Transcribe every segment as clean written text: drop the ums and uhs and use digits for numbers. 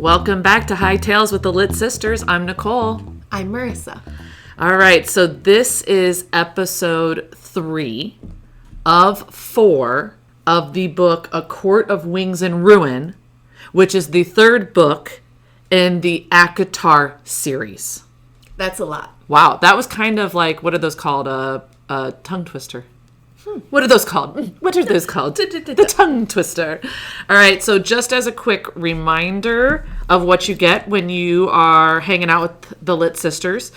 Welcome back to High Tales with the Lit Sisters. I'm Nicole. I'm Marissa. All right, so this is episode 3 of 4 of the book A Court of Wings and Ruin, which is the third book in the ACOWAR series. That's a lot. Wow, that was kind of like, what are those called? A tongue twister. What are those called? What are those called? The tongue twister. All right, so just as a quick reminder of what you get when you are hanging out with the Lit Sisters,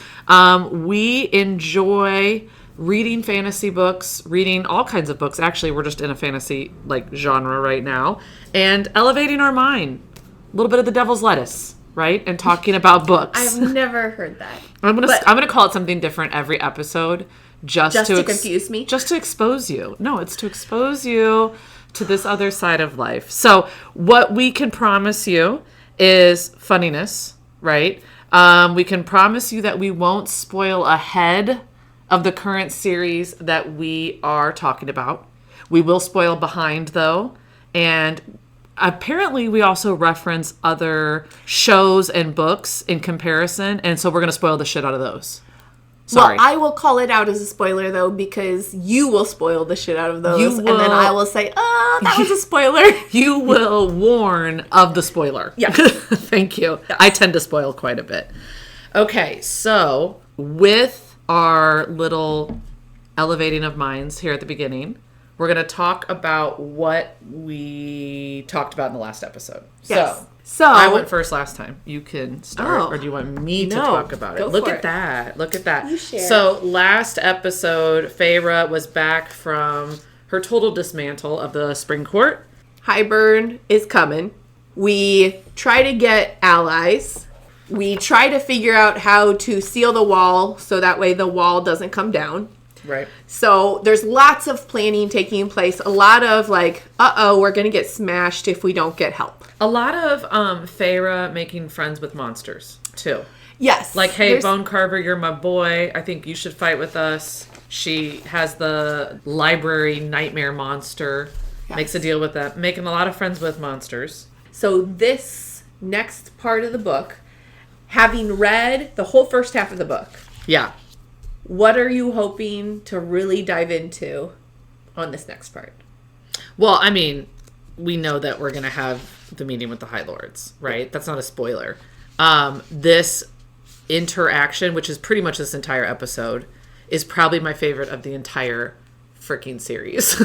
we enjoy reading fantasy books, reading all kinds of books. Actually, we're just in a fantasy genre right now, and elevating our mind. A little bit of the devil's lettuce, right? And talking about books. I've never heard that. I'm gonna call it something different every episode. Just to confuse me? Just to expose you. No, it's to expose you to this other side of life. So what we can promise you is funniness, right? We can promise you that we won't spoil ahead of the current series that we are talking about. We will spoil behind, though. And apparently we also reference other shows and books in comparison. And so we're going to spoil the shit out of those. Sorry. Well, I will call it out as a spoiler, though, because you will spoil the shit out of those. And then I will say, oh, that was a spoiler. You will warn of the spoiler. Yeah. Thank you. Yes. I tend to spoil quite a bit. Okay, so with our little elevating of minds here at the beginning, we're going to talk about what we talked about in the last episode. Yes. So I went first last time. You can start, Oh. or do you want me to talk about it? Go Look for at it. that. Look at that. You share. So last episode, Feyre was back from her total dismantle of the Spring Court. Hybern is coming. We try to get allies. We try to figure out how to seal the wall so that way the wall doesn't come down. Right. So there's lots of planning taking place. A lot of we're going to get smashed if we don't get help. A lot of Feyre making friends with monsters, too. Yes. Like, hey, Bone Carver, you're my boy. I think you should fight with us. She has the library nightmare monster. Yes. Makes a deal with that. Making a lot of friends with monsters. So this next part of the book, having read the whole first half of the book, Yeah. what are you hoping to really dive into on this next part? Well, I mean, we know that we're going to have the meeting with the High Lords, right? That's not a spoiler. This interaction, which is pretty much this entire episode, is probably my favorite of the entire freaking series.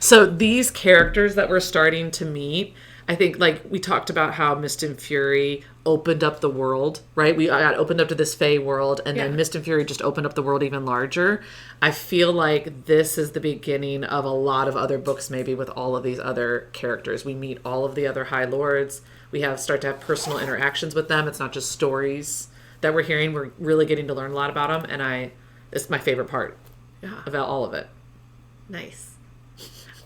So these characters that we're starting to meet, I think, like, we talked about how Mist and Fury opened up the world, right? We got opened up to this Fey world, and then Mist and Fury just opened up the world even larger. I feel like this is the beginning of a lot of other books, maybe, with all of these other characters. We meet all of the other High Lords. We start to have personal interactions with them. It's not just stories that we're hearing. We're really getting to learn a lot about them, and it's my favorite part about all of it. Nice.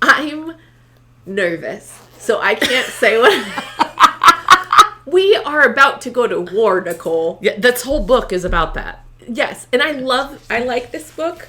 I'm nervous, so I can't say what... We are about to go to war, Nicole. Yeah, this whole book is about that. Yes, and I like this book,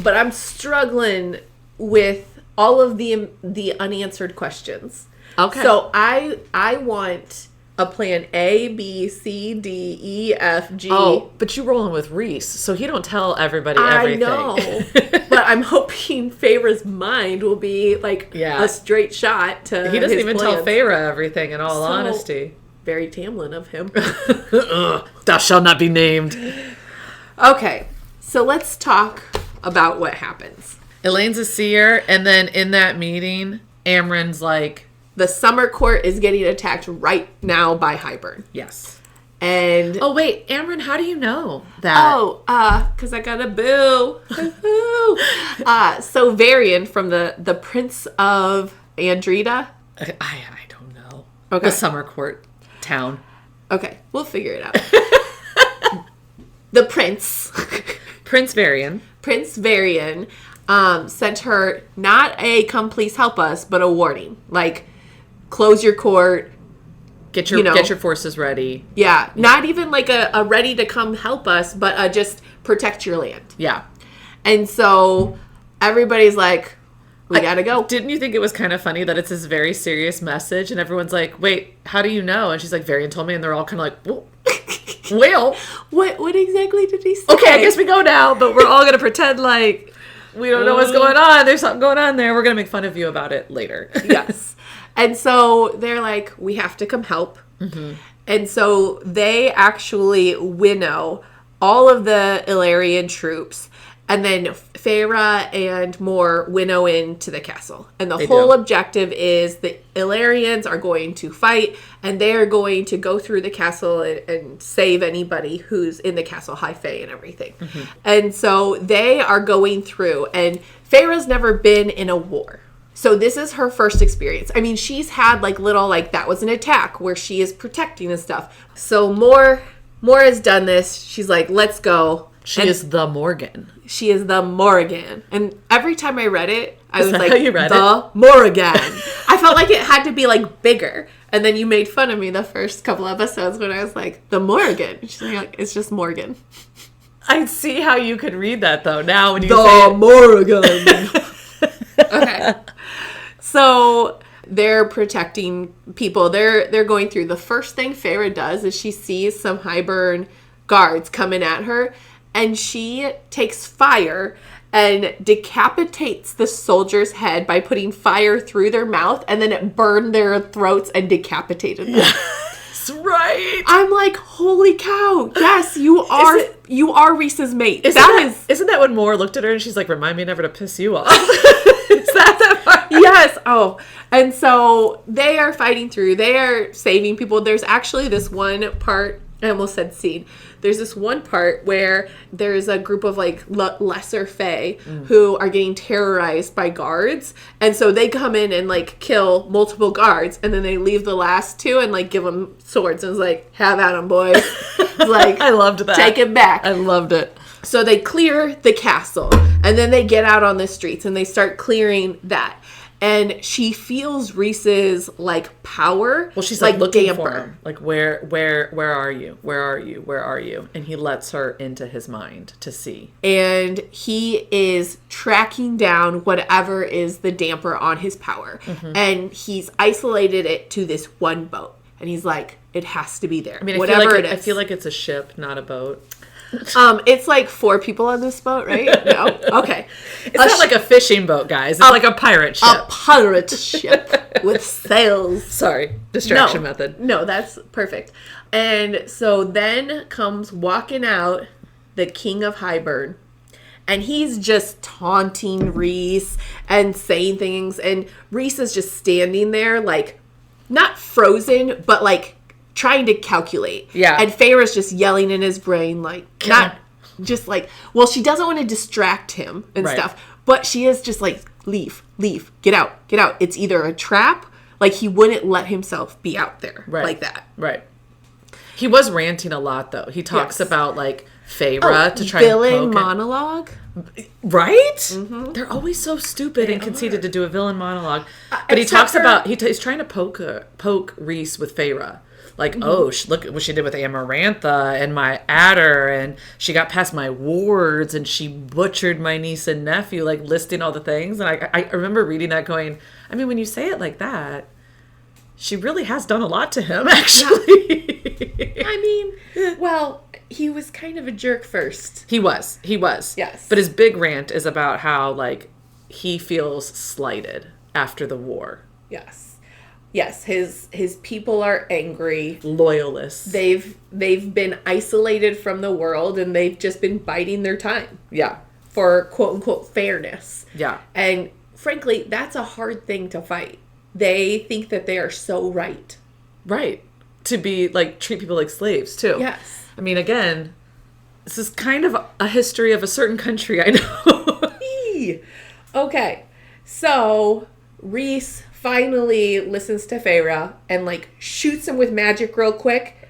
but I'm struggling with all of the unanswered questions. Okay. So I want a plan A, B, C, D, E, F, G. Oh, but you're rolling with Rhys, so he don't tell everybody everything. I know, but I'm hoping Feyre's mind will be a straight shot to He doesn't his even plans. tell Feyre everything, in all honesty. Very Tamlin of him. Thou shalt not be named. Okay, so let's talk about what happens. Elaine's a seer, and then in that meeting, Amren's like... The summer court is getting attacked right now by Hybern. Yes. And... Oh, wait, Amren, how do you know that? Oh, because I got a boo. So Varian from the Prince of Andrita. I don't know. Okay. The summer court town. Okay, we'll figure it out. The prince. Prince Varian. Prince Varian sent her not a come please help us, but a warning. Like, close your court. Get your forces ready. Yeah, not even like a ready to come help us, but just protect your land. Yeah. And so everybody's like, We gotta go. Didn't you think it was kind of funny that it's this very serious message and everyone's like, wait, how do you know? And she's like, Varian told me, and they're all kind of like, well. What exactly did he say? Okay, I guess we go now, but we're all going to pretend like we don't know what's going on. There's something going on there. We're going to make fun of you about it later. Yes. And so they're like, we have to come help. Mm-hmm. And so they actually winnow all of the Illyrian troops. And then Feyre and more winnow into the castle. And the whole objective is the Illyrians are going to fight, and they are going to go through the castle and save anybody who's in the castle, high fae and everything. Mm-hmm. And so they are going through, and Feyre's never been in a war. So this is her first experience. I mean, she's had like little, like that was an attack where she is protecting and stuff. So more has done this. She's like, let's go. She is the Morgan. She is the Morrigan. And every time I read it, I was like, how you read the Morrigan. I felt like it had to be like bigger. And then you made fun of me the first couple episodes when I was like, the Morrigan. She's like, it's just Morgan. I see how you could read that though now when you the say it. Morrigan. Okay. So they're protecting people. They're going through. The first thing Feyre does is she sees some Highburn guards coming at her. And she takes fire and decapitates the soldier's head by putting fire through their mouth, and then it burned their throats and decapitated them. Yes, right. I'm like, holy cow! Yes, you are Rhys's mate. Isn't that when Moore looked at her and she's like, "Remind me never to piss you off." Is that part? Yes. Oh, and so they are fighting through. They are saving people. There's actually this one part. I almost said scene. There's this one part where there's a group of like lesser fae who are getting terrorized by guards. And so they come in and like kill multiple guards. And then they leave the last two and like give them swords. And it's like, have at them, boys. Like, I loved that. Take it back. I loved it. So they clear the castle. And then they get out on the streets and they start clearing that. And she feels Rhys's like power. Well, she's like looking damper. For him. Like where are you? Where are you? Where are you? And he lets her into his mind to see. And he is tracking down whatever is the damper on his power. Mm-hmm. And he's isolated it to this one boat. And he's like, it has to be there. I mean, I feel like it's a ship, not a boat. It's like 4 people on this boat, right? No? Okay. It's not like a fishing boat, guys. It's like a pirate ship. A pirate ship with sails. Sorry. Distraction method. No, that's perfect. And so then comes walking out the King of Highburn. And he's just taunting Rhys and saying things. And Rhys is just standing there, like, not frozen, but like, trying to calculate. Yeah. And Feyre's just yelling in his brain, like, not just like, well, she doesn't want to distract him and stuff, but she is just like, leave, get out. It's either a trap, like he wouldn't let himself be out there like that. Right. He was ranting a lot, though. He talks about, like, Feyre to try and poke villain monologue. Right? Mm-hmm. They're always so stupid and conceited to do a villain monologue. But he talks about, he's trying to poke Rhys with Feyre. Like, look at what she did with Amarantha and my adder, and she got past my wards, and she butchered my niece and nephew, like, listing all the things. And I remember reading that going, I mean, when you say it like that, she really has done a lot to him, actually. Yeah. I mean, well, he was kind of a jerk first. He was. Yes. But his big rant is about how, like, he feels slighted after the war. Yes, his people are angry. Loyalists. They've been isolated from the world, and they've just been biding their time. Yeah. For quote-unquote fairness. Yeah. And frankly, that's a hard thing to fight. They think that they are so right. Right. To be, like, treat people like slaves, too. Yes. I mean, again, this is kind of a history of a certain country, I know. Okay. So, Rhys finally listens to Feyre and, like, shoots him with magic real quick.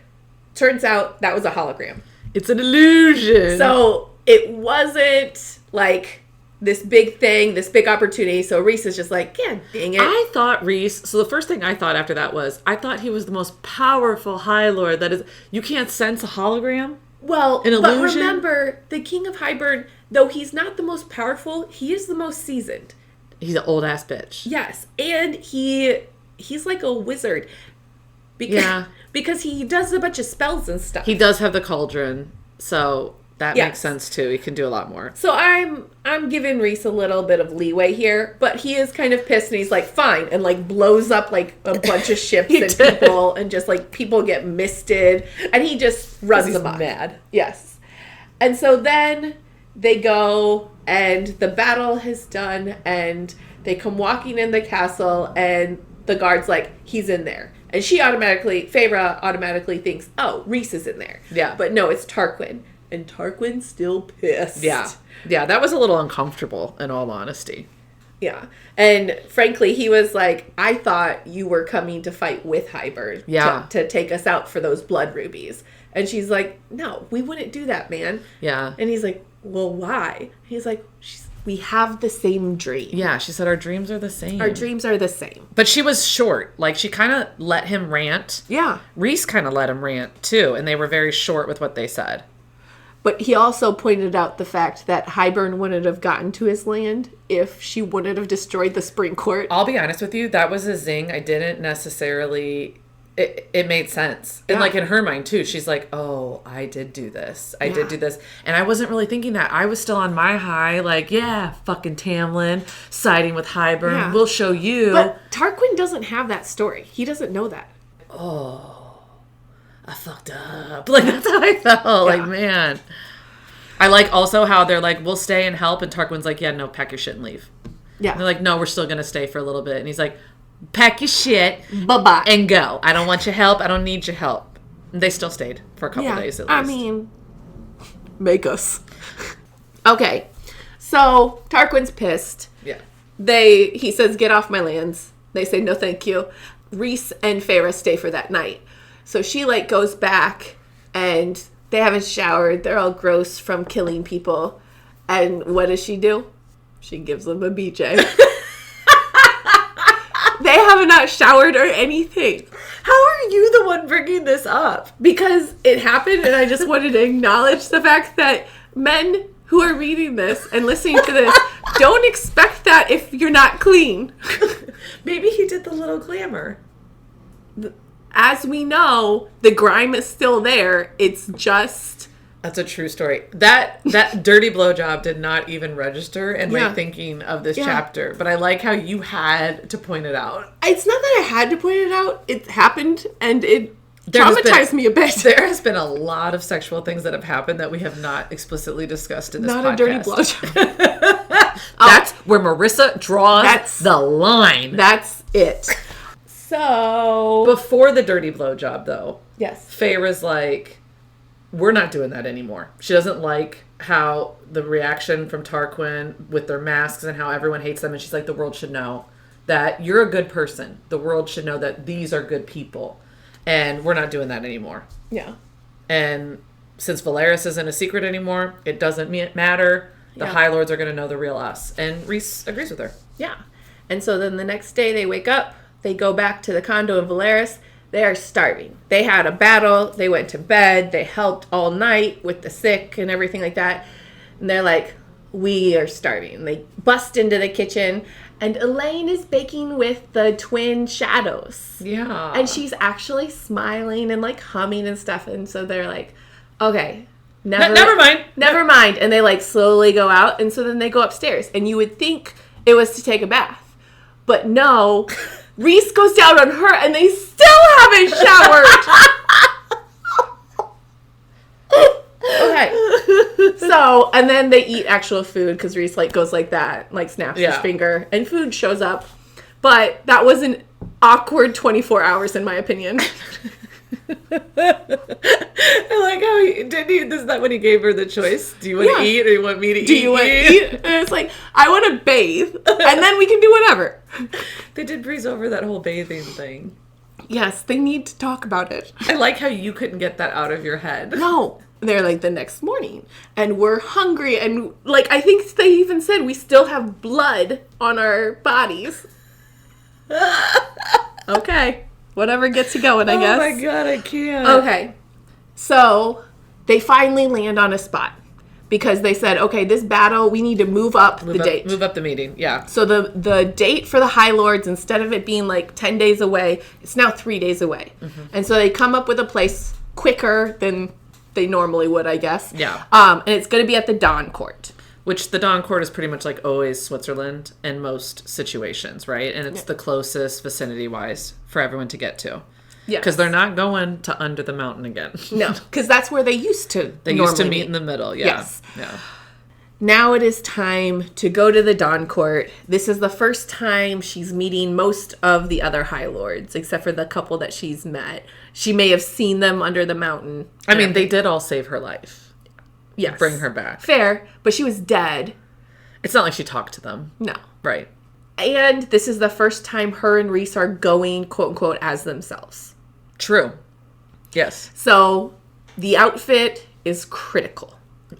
Turns out that was a hologram. It's an illusion. So it wasn't, like, this big thing, this big opportunity. So Rhys is just like, yeah, dang it. I thought Rhys, so the first thing I thought after that was, I thought he was the most powerful High Lord that is, you can't sense a hologram? Well, an illusion? But remember, the King of Highburn, though he's not the most powerful, he is the most seasoned. He's an old ass bitch. Yes. And he's like a wizard. Because he does a bunch of spells and stuff. He does have the cauldron, so that makes sense too. He can do a lot more. So I'm giving Rhys a little bit of leeway here, but he is kind of pissed and he's like, fine, and like blows up like a bunch of ships and people, and just like people get misted, and he just runs amok. Mad. Yes. And so then they go and the battle is done and they come walking in the castle and the guard's like, he's in there. And Feyre automatically thinks, oh, Rhys is in there. Yeah. But no, it's Tarquin. And Tarquin's still pissed. Yeah. Yeah, that was a little uncomfortable, in all honesty. Yeah. And frankly, he was like, I thought you were coming to fight with Hybern. Yeah. To take us out for those blood rubies. And she's like, no, we wouldn't do that, man. Yeah. And he's like, well, why? He's like, we have the same dream. Yeah, she said our dreams are the same. Our dreams are the same. But she was short. Like, she kind of let him rant. Yeah. Rhys kind of let him rant, too. And they were very short with what they said. But he also pointed out the fact that Hybern wouldn't have gotten to his land if she wouldn't have destroyed the spring court. I'll be honest with you, that was a zing. I didn't necessarily... It made sense. And like in her mind too, she's like, oh, I did do this. I did do this. And I wasn't really thinking that. I was still on my high, like, yeah, fucking Tamlin, siding with Hybern. Yeah. We'll show you. But Tarquin doesn't have that story. He doesn't know that. Oh, I fucked up. Like, that's how I felt. Yeah. Like, man. I like also how they're like, we'll stay and help. And Tarquin's like, yeah, no, pack your shit and leave. Yeah. And they're like, no, we're still going to stay for a little bit. And he's like, pack your shit, bye-bye, and go. I don't want your help. I don't need your help. And they still stayed for a couple days at least. I mean, make us. Okay, so Tarquin's pissed. Yeah. He says, get off my lands. They say, no thank you. Rhys and Feyre stay for that night. So she like goes back and they haven't showered. They're all gross from killing people. And what does she do? She gives them a BJ. They have not showered or anything. How are you the one bringing this up? Because it happened and I just wanted to acknowledge the fact that men who are reading this and listening to this don't expect that if you're not clean. Maybe he did the little glamour. As we know, the grime is still there. It's just... That's a true story. That dirty blowjob did not even register in my thinking of this chapter. But I like how you had to point it out. It's not that I had to point it out. It happened and it traumatized me a bit. There has been a lot of sexual things that have happened that we have not explicitly discussed in this podcast. Not a dirty blowjob. That's where Marissa draws the line. That's it. So... Before the dirty blowjob, though. Yes. Feyre's like... We're not doing that anymore. She doesn't like how the reaction from Tarquin with their masks and how everyone hates them. And she's like, the world should know that you're a good person. The world should know that these are good people. And we're not doing that anymore. Yeah. And since Valeris isn't a secret anymore, it doesn't matter. The High Lords are going to know the real us. And Rhys agrees with her. Yeah. And so then the next day they wake up. They go back to the condo in Valeris. They are starving. They had a battle. They went to bed. They helped all night with the sick and everything like that. And they're like, we are starving. They bust into the kitchen. And Elaine is baking with the twin shadows. Yeah. And she's actually smiling and like humming and stuff. And so they're like, okay, never mind. And they like slowly go out. And so then they go upstairs. And you would think it was to take a bath. But no... Rhys goes down on her, and they still haven't showered. Okay. So, and then they eat actual food, because Rhys, like, goes like that, like, snaps his finger, and food shows up. But that was an awkward 24 hours, in my opinion. I like how is that when he gave her the choice? Do you want to eat or you want me to eat? Do you want to eat? And it's like, I want to bathe, and then we can do whatever. They did breeze over that whole bathing thing. Yes, they need to talk about it. I like how you couldn't get that out of your head. No. They're like, the next morning, and we're hungry, and like, I think they even said we still have blood on our bodies. Okay. Whatever gets you going, I guess. Oh my god, I can't. Okay. So, they finally land on a spot. because they said, okay, this battle, we need to move up the date. Move up the meeting, yeah. So the date for the High Lords, instead of it being like 10 days away, it's now 3 days away. Mm-hmm. And so they come up with a place quicker than they normally would, I guess. Yeah. And it's going to be at the Dawn Court. Which the Dawn Court is pretty much like always Switzerland in most situations, right? And it's the closest vicinity-wise for everyone to get to. Yeah. Because they're not going to under the mountain again. No, because that's where they used to They used to meet in the middle, yeah. Yes. Yeah. Now it is time to go to the Dawn Court. This is the first time she's meeting most of the other High Lords, except for the couple that she's met. She may have seen them under the mountain. I mean, they did all save her life. Yes. Bring her back. Fair, but she was dead. It's not like she talked to them. No. Right. And this is the first time her and Rhys are going, quote unquote, as themselves. True. Yes. So the outfit is critical.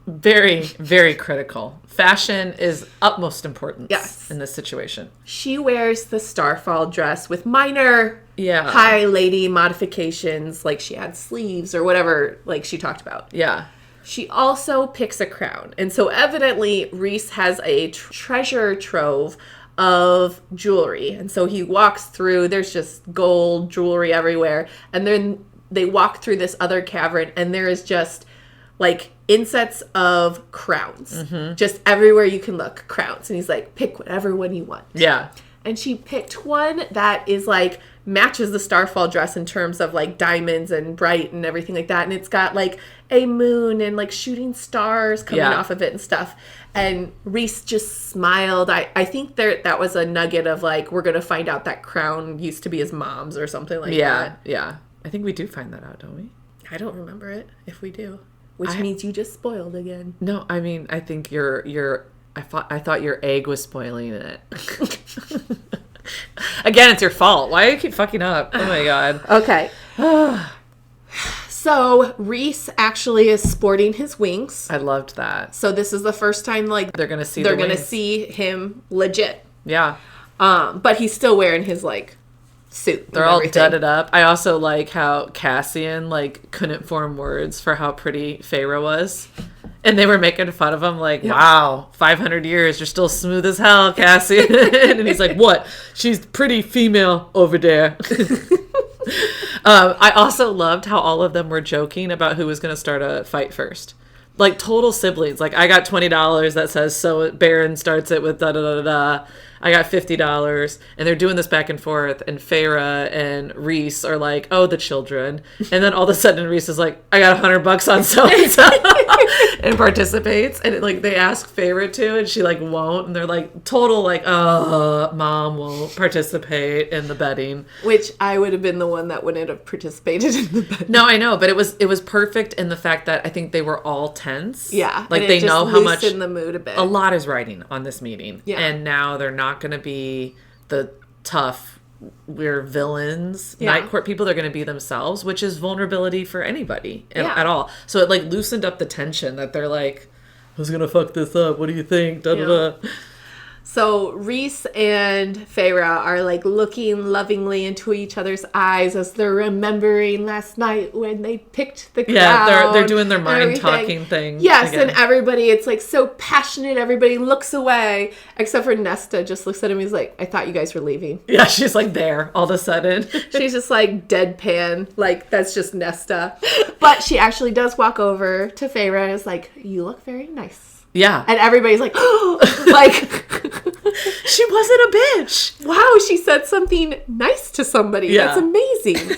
Very, very critical. Fashion is utmost importance in this situation. She wears the Starfall dress with minor high lady modifications, like she had sleeves or whatever, like she talked about. Yeah. She also picks a crown. And so evidently Rhys has a treasure trove of jewelry. And so he walks through, there's just gold jewelry everywhere. And then they walk through this other cavern and there is just like insets of crowns. Mm-hmm. Just everywhere you can look, crowns. And he's like, pick whatever one you want. Yeah. And she picked one that is like, matches the Starfall dress in terms of like diamonds and bright and everything like that. And it's got like a moon and like shooting stars coming off of it and stuff. And Rhys just smiled. I think that was a nugget of like, we're going to find out that crown used to be his mom's or something like that. Yeah. I think we do find that out, don't we? I don't remember it if we do. Which means you just spoiled again. No, I mean, I think I thought your egg was spoiling it. Again, it's your fault. Why do you keep fucking up? Oh my god. Okay. So Rhys actually is sporting his wings. I loved that. So this is the first time like they're gonna see see him legit. Yeah. But he's still wearing his like suit. They're all dudded up. I also like how Cassian like couldn't form words for how pretty Feyre was. And they were making fun of him like, wow, 500 years, you're still smooth as hell, Cassian. And he's like, what? She's pretty female over there. I also loved how all of them were joking about who was going to start a fight first. Like total siblings. Like I got $20 that says so Baron starts it with da da da da. I got $50, and they're doing this back and forth, and Feyre and Rhys are like, oh, the children. And then all of a sudden Rhys is like, I got $100 on so-and-so, and participates. And like they ask Feyre to, and she like won't. And they're like total like, mom won't participate in the betting. Which I would have been the one that wouldn't have participated in the betting. No, I know, but it was perfect in the fact that I think they were all tense. Yeah. Like they know how much. In the mood a bit. A lot is riding on this meeting. Yeah. And now they're not going to be the tough, we're villains, night court people. They're going to be themselves, which is vulnerability for anybody at all. So it like loosened up the tension that they're like, who's going to fuck this up? What do you think? Da, da, da. So Rhys and Feyre are like looking lovingly into each other's eyes as they're remembering last night when they picked the crown. Yeah, they're doing their mind talking thing. Yes, again. And everybody, it's like so passionate. Everybody looks away except for Nesta. Just looks at him. He's like, "I thought you guys were leaving." Yeah, she's like there all of a sudden. She's just like deadpan. Like that's just Nesta. But she actually does walk over to Feyre and is like, "You look very nice." Yeah. And everybody's like, oh, like, she wasn't a bitch. Wow, she said something nice to somebody. Yeah. That's amazing.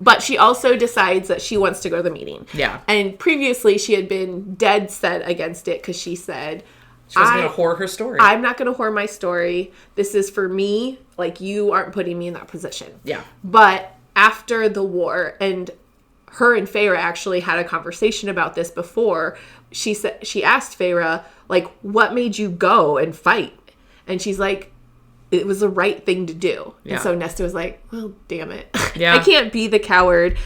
But she also decides that she wants to go to the meeting. Yeah. And previously she had been dead set against it because she said, she was going to whore her story. I'm not going to whore my story. This is for me. Like, you aren't putting me in that position. Yeah. But after the war, and her and Feyre actually had a conversation about this before. She asked Feyre, like, what made you go and fight? And she's like, it was the right thing to do. Yeah. And so Nesta was like, well, damn it. Yeah. I can't be the coward.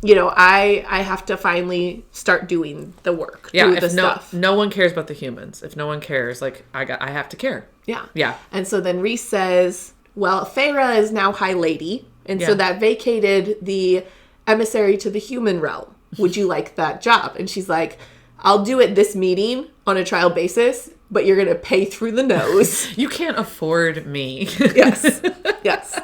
You know, I have to finally start doing the work. Yeah. Do the stuff. No one cares about the humans. If no one cares, like, I have to care. Yeah. Yeah. And so then Rhys says, well, Feyre is now High Lady. And so that vacated the emissary to the human realm. Would you like that job? And she's like, I'll do it this meeting on a trial basis, but you're going to pay through the nose. You can't afford me. Yes. Yes.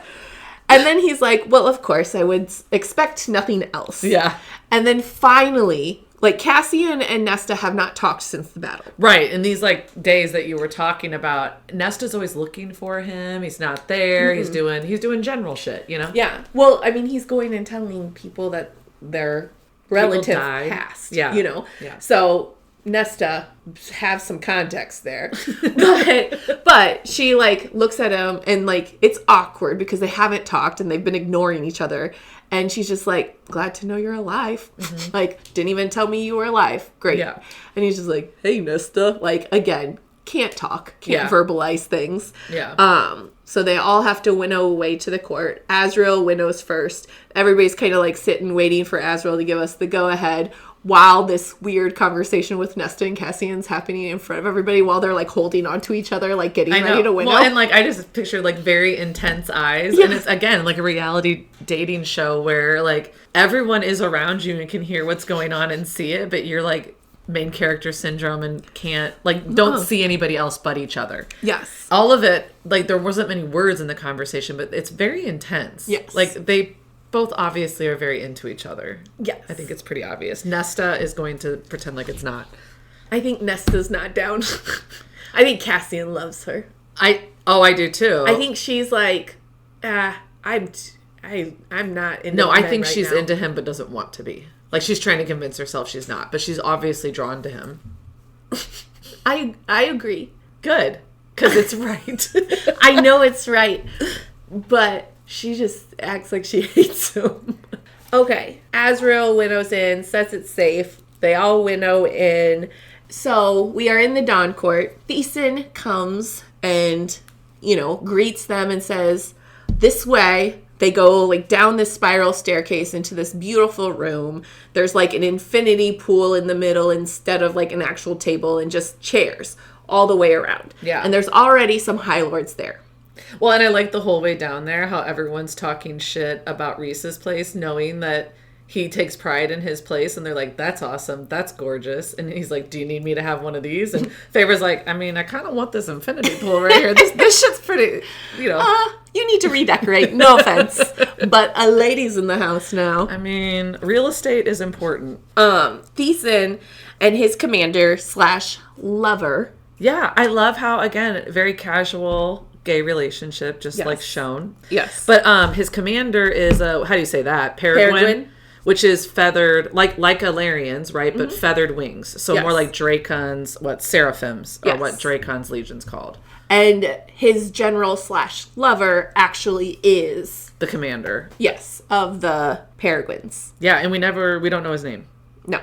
And then he's like, well, of course, I would expect nothing else. Yeah. And then finally, like, Cassian and Nesta have not talked since the battle. Right. In these, like, days that you were talking about, Nesta's always looking for him. He's not there. Mm-hmm. He's doing general shit, you know? Yeah. Well, I mean, he's going and telling people that their relative passed. Yeah. You know? Yeah. So Nesta have some context there. but she, like, looks at him and, like, it's awkward because they haven't talked and they've been ignoring each other. And she's just like, glad to know you're alive. Mm-hmm. Like, didn't even tell me you were alive. Great. Yeah. And he's just like, hey, Nesta. Like, again, can't talk. Can't verbalize things. Yeah. So they all have to winnow away to the court. Azriel winnows first. Everybody's kind of, like, sitting, waiting for Azriel to give us the go-ahead while this weird conversation with Nesta and Cassian's happening in front of everybody while they're, like, holding on to each other, like, getting ready to winnow. Well, and, like, I just picture, like, very intense eyes. Yeah. And it's, again, like a reality dating show where, like, everyone is around you and can hear what's going on and see it, but you're, like, main character syndrome and can't, like, don't see anybody else but each other. Yes. All of it, like, there wasn't many words in the conversation, but it's very intense. Yes. Like, they both obviously are very into each other. Yes. I think it's pretty obvious. Nesta is going to pretend like it's not. I think Nesta's not down. I think Cassian loves her. I do too. I think she's like, I'm not into No, I think right she's now. into him but doesn't want to be. Like, she's trying to convince herself she's not, but she's obviously drawn to him. I agree. Good. Because it's right. I know it's right. But she just acts like she hates him. Okay. Azriel winnows in, sets it safe. They all winnow in. So we are in the Dawn Court. Thiessen comes and, greets them and says, this way. They go, like, down this spiral staircase into this beautiful room. There's, like, an infinity pool in the middle instead of, like, an actual table and just chairs all the way around. Yeah. And there's already some High Lords there. Well, and I like the whole way down there how everyone's talking shit about Rhys's place, knowing that he takes pride in his place, and they're like, that's awesome, that's gorgeous. And he's like, do you need me to have one of these? And Feyre's like, I mean, I kind of want this infinity pool right here. This shit's pretty, You need to redecorate. No offense. But a lady's in the house now. I mean, real estate is important. Thiessen and his commander / lover. Yeah, I love how, again, very casual gay relationship, just like shown. Yes. But his commander is how do you say that? Peregrine. Which is feathered, like Illyrians, right? But feathered wings. So more like Dracon's, seraphims, or what Dracon's Legion's called. And his general / lover actually is the commander. Yes, of the Peregrines. Yeah, and we don't know his name. No.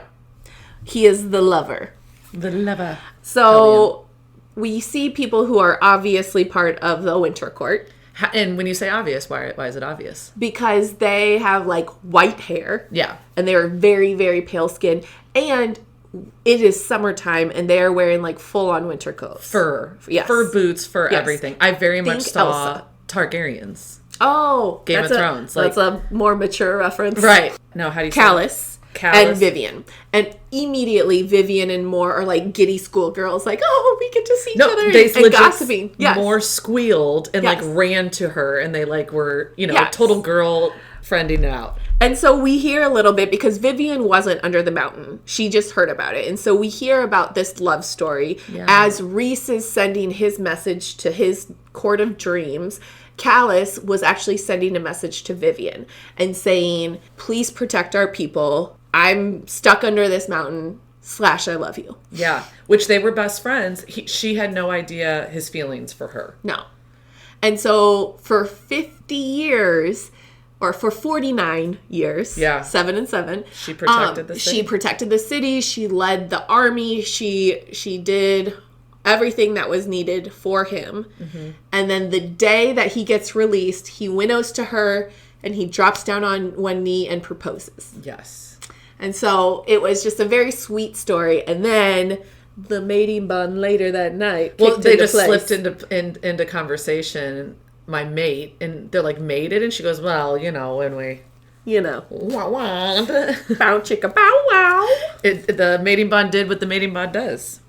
He is the lover. The lover. So we see people who are obviously part of the Winter Court. And when you say obvious, why is it obvious? Because they have, like, white hair. Yeah. And they are very, very pale skin. And it is summertime, and they are wearing, like, full-on winter coats. Fur. Yes. Fur boots, fur everything. I very much saw Elsa. Targaryens. Oh. Game of Thrones. That's a more mature reference. Right. No, how do you say Callus. And Vivian. And immediately Vivian and Moore are like giddy schoolgirls, like, oh, we get to see each other they and gossiping. Yes. More squealed and like ran to her, and they like were, total girl friending it out. And so we hear a little bit because Vivian wasn't under the mountain. She just heard about it. And so we hear about this love story as Rhys is sending his message to his court of dreams. Callus was actually sending a message to Vivian and saying, please protect our people. I'm stuck under this mountain / I love you. Yeah, which they were best friends. She had no idea his feelings for her. No. And so for 50 years, or for 49 years, 7 and 7. She protected the city. She protected the city. She led the army. She did everything that was needed for him. Mm-hmm. And then the day that he gets released, he winnows to her and he drops down on one knee and proposes. Yes. And so it was just a very sweet story. And then the mating bond later that night. Well, they just slipped into conversation, my mate, and they're like, mated? And she goes, well, when we You know. Wah, wah. Bow chicka bow wow. The mating bond did what the mating bond does.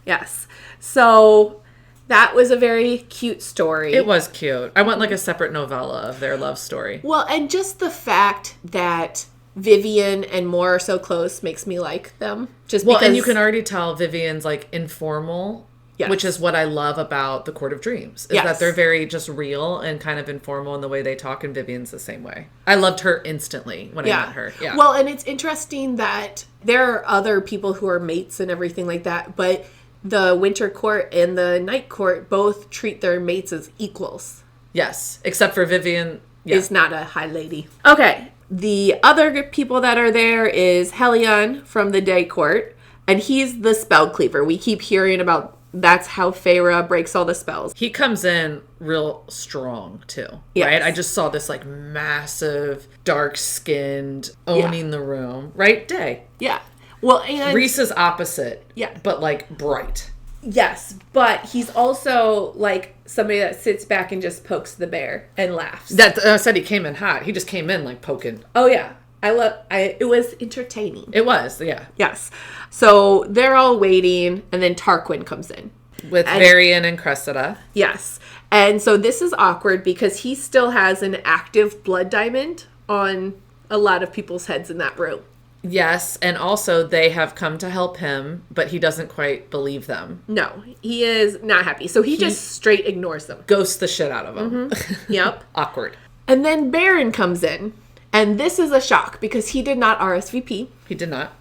Yes. So that was a very cute story. It was cute. I want like a separate novella of their love story. Well, and just the fact that Vivian and Moore are so close makes me like them. Just because... and you can already tell Vivian's like informal, yes. which is what I love about the Court of Dreams. Is that they're very just real and kind of informal in the way they talk, and Vivian's the same way. I loved her instantly when I met her. Yeah. Well, and it's interesting that there are other people who are mates and everything like that, but the Winter Court and the Night Court both treat their mates as equals. Yes, except for Vivian is not a high lady. Okay. The other people that are there is Helion from the Day Court, and he's the spell cleaver. We keep hearing about that's how Feyre breaks all the spells. He comes in real strong, too, right? I just saw this, like, massive, dark-skinned, owning the room, right? Day. Yeah. Well, and... Rhys is opposite, yeah, but, like, bright. Yes, but he's also, like, somebody that sits back and just pokes the bear and laughs. I said he came in hot. He just came in, like, poking. Oh, yeah. It was entertaining. It was, yeah. Yes. So they're all waiting, and then Tarquin comes in. With Varian and Cressida. Yes. And so this is awkward because he still has an active blood diamond on a lot of people's heads in that room. Yes, and also they have come to help him, but he doesn't quite believe them. No, he is not happy. So he just straight ignores them. Ghosts the shit out of them. Mm-hmm. Yep. Awkward. And then Baron comes in, and this is a shock because he did not RSVP. He did not.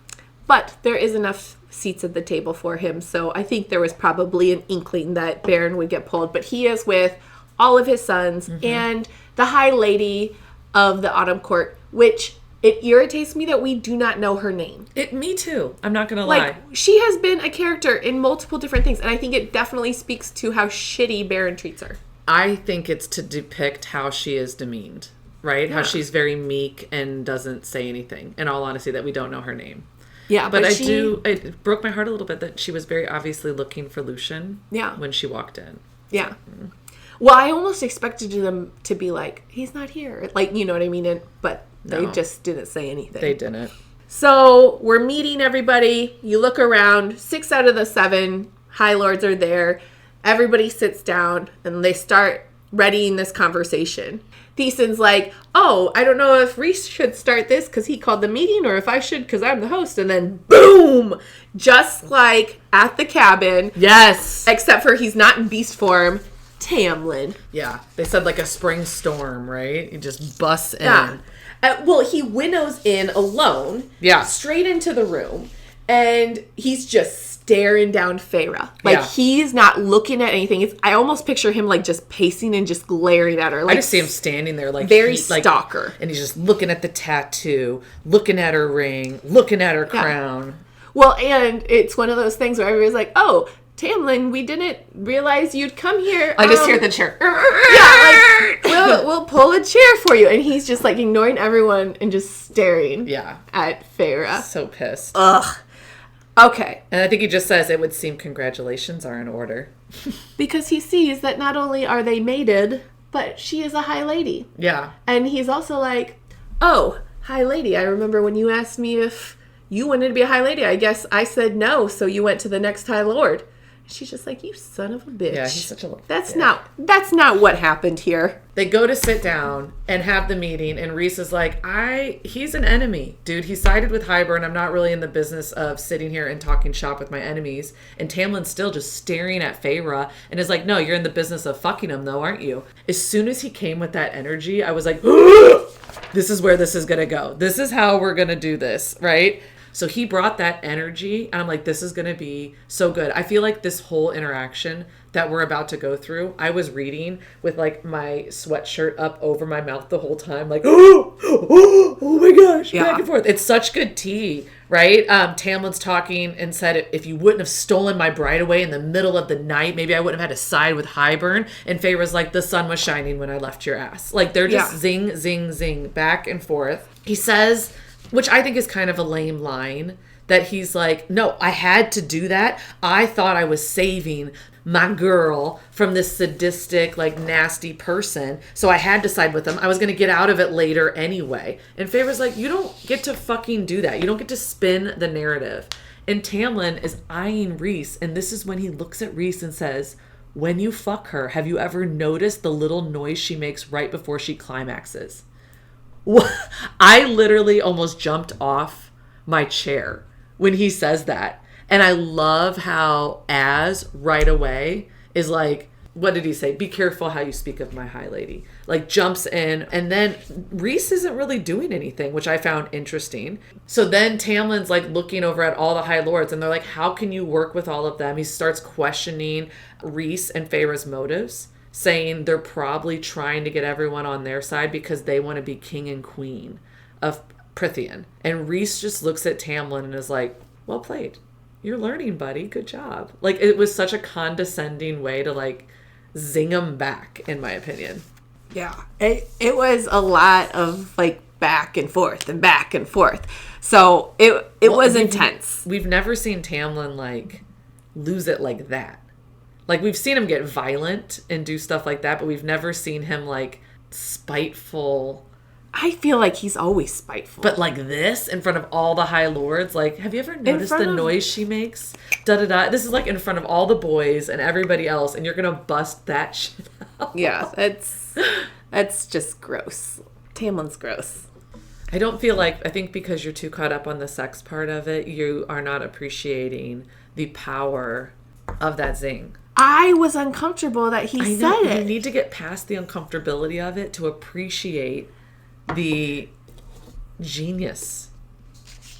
But there is enough seats at the table for him, so I think there was probably an inkling that Baron would get pulled. But he is with all of his sons and the High Lady of the Autumn Court, which... It irritates me that we do not know her name. Me too. I'm not going to lie. Like, she has been a character in multiple different things, and I think it definitely speaks to how shitty Baron treats her. I think it's to depict how she is demeaned, right? Yeah. How she's very meek and doesn't say anything. In all honesty, that we don't know her name. Yeah, but it broke my heart a little bit that she was very obviously looking for Lucian when she walked in. Yeah. Well, I almost expected them to be like, he's not here. Like, you know what I mean? But... They just didn't say anything. They didn't. So we're meeting everybody. You look around. 6 out of the 7 High Lords are there. Everybody sits down and they start readying this conversation. Thesen's like, oh, I don't know if Rhys should start this because he called the meeting or if I should because I'm the host. And then boom! Just like at the cabin. Yes. Except for he's not in beast form. Tamlin. Yeah. They said like a spring storm, right? He just busts in. Yeah. Well, he winnows in alone, straight into the room, and he's just staring down Feyre. Like, he's not looking at anything. I almost picture him, like, just pacing and just glaring at her. Like, I just see him standing there, like... Very stalker. Like, and he's just looking at the tattoo, looking at her ring, looking at her crown. Well, and it's one of those things where everybody's like, oh... Tamlin, we didn't realize you'd come here. I just hear the chair. Yeah, like, we'll pull a chair for you. And he's just, like, ignoring everyone and just staring at Feyre. So pissed. Ugh. Okay. And I think he just says, it would seem congratulations are in order. Because he sees that not only are they mated, but she is a high lady. Yeah. And he's also like, oh, high lady, I remember when you asked me if you wanted to be a high lady. I guess I said no, so you went to the next High Lord. She's just like, you son of a bitch. Yeah, he's such a... That's not what happened here. They go to sit down and have the meeting, and Rhys is like, he's an enemy. Dude, he sided with Hybern. I'm not really in the business of sitting here and talking shop with my enemies. And Tamlin's still just staring at Feyre and is like, no, you're in the business of fucking him, though, aren't you? As soon as he came with that energy, I was like, this is where this is going to go. This is how we're going to do this, right? So he brought that energy, and I'm like, this is going to be so good. I feel like this whole interaction that we're about to go through, I was reading with, like, my sweatshirt up over my mouth the whole time, like, oh my gosh, back and forth. It's such good tea, right? Tamlin's talking and said, if you wouldn't have stolen my bride away in the middle of the night, maybe I wouldn't have had to side with Hybern. And Feyre's like, the sun was shining when I left your ass. Like, they're just zing, zing, zing, back and forth. He says... Which I think is kind of a lame line, that he's like, no, I had to do that. I thought I was saving my girl from this sadistic, like, nasty person. So I had to side with him. I was going to get out of it later anyway. And Feyre's like, you don't get to fucking do that. You don't get to spin the narrative. And Tamlin is eyeing Rhys. And this is when he looks at Rhys and says, when you fuck her, have you ever noticed the little noise she makes right before she climaxes? I literally almost jumped off my chair when he says that. And I love how Az right away is like, what did he say? Be careful how you speak of my high lady. Like, jumps in. And then Rhys isn't really doing anything, which I found interesting. So then Tamlin's like looking over at all the high lords and they're like, how can you work with all of them? He starts questioning Rhys and Feyre's motives, saying they're probably trying to get everyone on their side because they want to be king and queen of Prythian. And Rhys just looks at Tamlin and is like, well played. You're learning, buddy. Good job. Like, it was such a condescending way to, like, zing him back, in my opinion. Yeah. It was a lot of, like, back and forth and back and forth. So it was intense. We've never seen Tamlin, like, lose it like that. Like, we've seen him get violent and do stuff like that, but we've never seen him, like, spiteful. I feel like he's always spiteful. But like this, in front of all the high lords, like, have you ever noticed the noise she makes? Da-da-da. This is like in front of all the boys and everybody else, and you're going to bust that shit out. Yeah, that's just gross. Tamlin's gross. I think because you're too caught up on the sex part of it, you are not appreciating the power of that zing. I was uncomfortable that he said it. You need to get past the uncomfortability of it to appreciate the genius.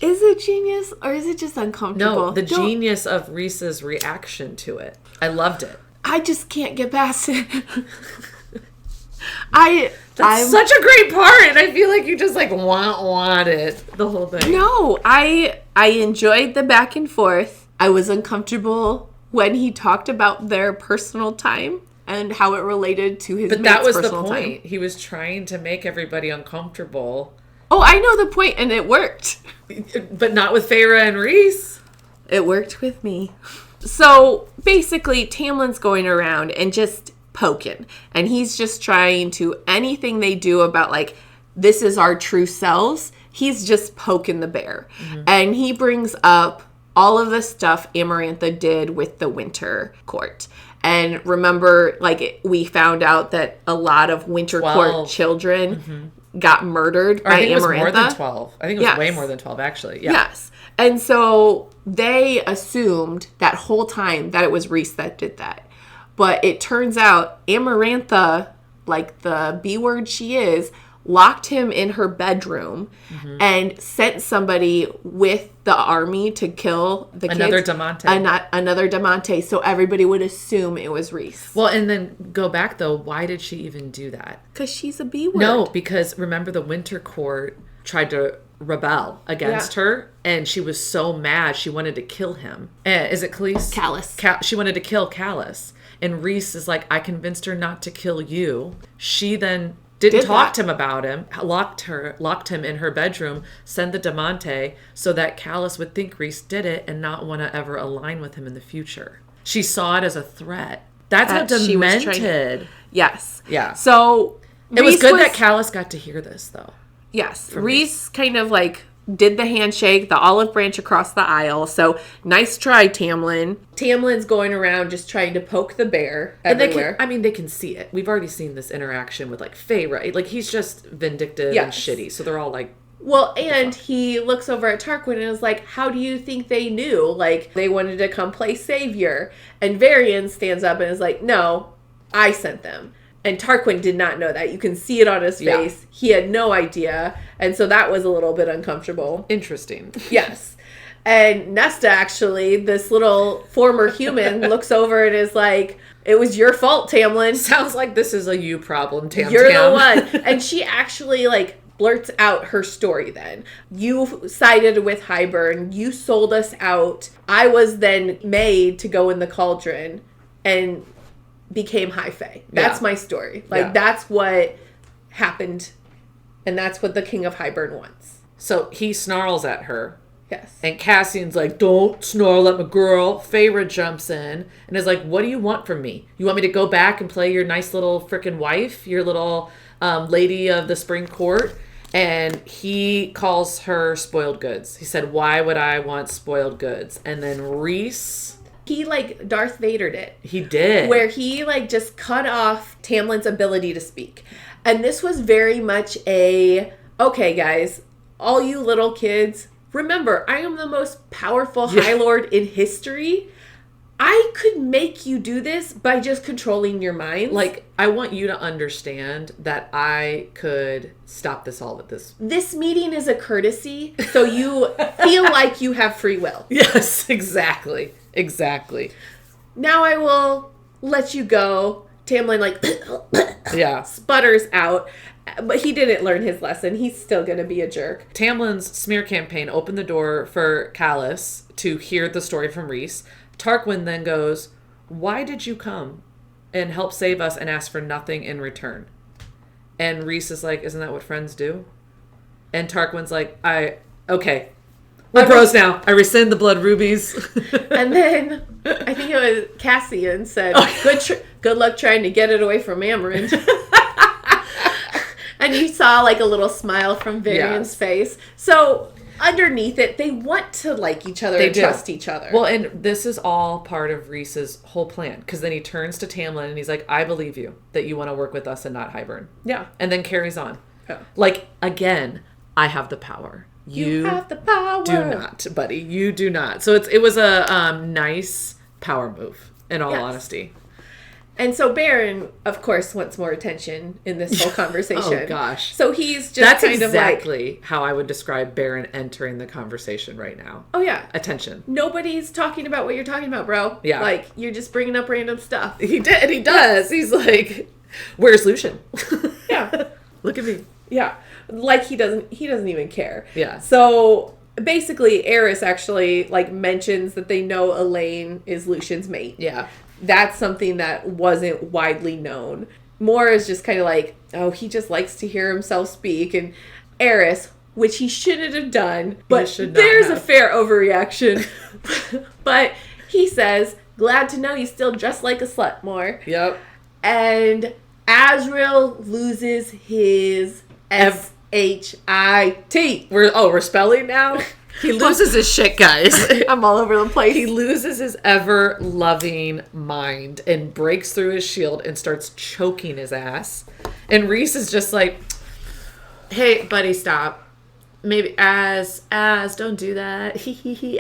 Is it genius or is it just uncomfortable? No, the genius of Rhys's reaction to it. I loved it. I just can't get past it. That's such a great part, and I feel like you just like want it the whole thing. No, I enjoyed the back and forth. I was uncomfortable when he talked about their personal time and how it related to his. But that was the point. Time. He was trying to make everybody uncomfortable. Oh, I know the point, and it worked. But not with Feyre and Rhys. It worked with me. So basically, Tamlin's going around and just poking, and he's just trying to, anything they do about like, this is our true selves, he's just poking the bear. Mm-hmm. And he brings up all of the stuff Amarantha did with the Winter Court. And remember, like, we found out that a lot of Winter Court children got murdered by Amarantha. I think it was more than 12. I think it was way more than 12, actually. Yeah. Yes. And so they assumed that whole time that it was Rhys that did that. But it turns out Amarantha, like the B word she is, locked him in her bedroom and sent somebody with the army to kill the kids. Another Damante. So everybody would assume it was Rhys. Well, and then go back, though. Why did she even do that? Because she's a B word. No, because remember the Winter Court tried to rebel against her, and she was so mad she wanted to kill him. Is it Khalees? Callus. She wanted to kill Callus. And Rhys is like, I convinced her not to kill you. She then didn't talk to him about him, locked him in her bedroom, sent the Damante so that Callus would think Rhys did it and not want to ever align with him in the future. She saw it as a threat. That's how demented. Yes. Yeah. So it was good that Callus got to hear this, though. Yes. Rhys kind of like did the handshake, the olive branch across the aisle. So nice try, Tamlin. Tamlin's going around just trying to poke the bear everywhere. And they can see it. We've already seen this interaction with like Feyre. Like he's just vindictive and shitty. So they're all like, well, and he looks over at Tarquin and is like, how do you think they knew? Like they wanted to come play savior. And Varian stands up and is like, no, I sent them. And Tarquin did not know that. You can see it on his face. He had no idea. And so that was a little bit uncomfortable. Interesting. Yes. And Nesta, actually, this little former human, looks over and is like, it was your fault, Tamlin. Sounds like this is a you problem, Tam. You're the one. And she actually, like, blurts out her story then. You sided with Hybern. You sold us out. I was then made to go in the cauldron and became High Fae. That's my story. Like, that's what happened. And that's what the King of Hybern wants. So he snarls at her. Yes. And Cassian's like, don't snarl at my girl. Feyre jumps in and is like, what do you want from me? You want me to go back and play your nice little freaking wife? Your little lady of the spring court? And he calls her spoiled goods. He said, why would I want spoiled goods? And then Rhys... He, like, Darth Vader'd it. He did. Where he, like, just cut off Tamlin's ability to speak. And this was very much a, okay, guys, all you little kids, remember, I am the most powerful High Lord in history. I could make you do this by just controlling your minds. Like, I want you to understand that I could stop this all with this. This meeting is a courtesy, so you feel like you have free will. Yes, exactly. Exactly. Now I will let you go. Tamlin, like, yeah, sputters out. But he didn't learn his lesson. He's still going to be a jerk. Tamlin's smear campaign opened the door for Callus to hear the story from Rhys. Tarquin then goes, why did you come and help save us and ask for nothing in return? And Rhys is like, isn't that what friends do? And Tarquin's like, okay. We're bros now. I rescind the blood rubies. And then I think it was Cassian said, good luck trying to get it away from Amaranth. And you saw like a little smile from Varian's face. So underneath it, they want to like each other and trust each other. Well, and this is all part of Rhys's whole plan. Because then he turns to Tamlin and he's like, I believe you that you want to work with us and not Hybern. Yeah. And then carries on. Yeah. Like, again, I have the power. You have the power. Do not, buddy. You do not. So it was a nice power move, in all honesty. And so Baron, of course, wants more attention in this whole conversation. Oh, gosh. So he's just That's kind of like... exactly how I would describe Baron entering the conversation right now. Oh, yeah. Attention. Nobody's talking about what you're talking about, bro. Yeah. Like, you're just bringing up random stuff. He did. He does. He's like, where's Lucian? Yeah. Look at me. Yeah. Like he doesn't even care. Yeah. So basically Eris actually like mentions that they know Elaine is Lucian's mate. Yeah. That's something that wasn't widely known. Mora is just kind of like, oh, he just likes to hear himself speak. And Eris, which he shouldn't have done, but there's a fair overreaction. But he says, glad to know you still dress like a slut more. Yep. And Azrael loses his S-H-I-T. We're spelling now? He loses his shit, guys. I'm all over the place. He loses his ever-loving mind and breaks through his shield and starts choking his ass. And Rhys is just like, hey, buddy, stop. Maybe as don't do that.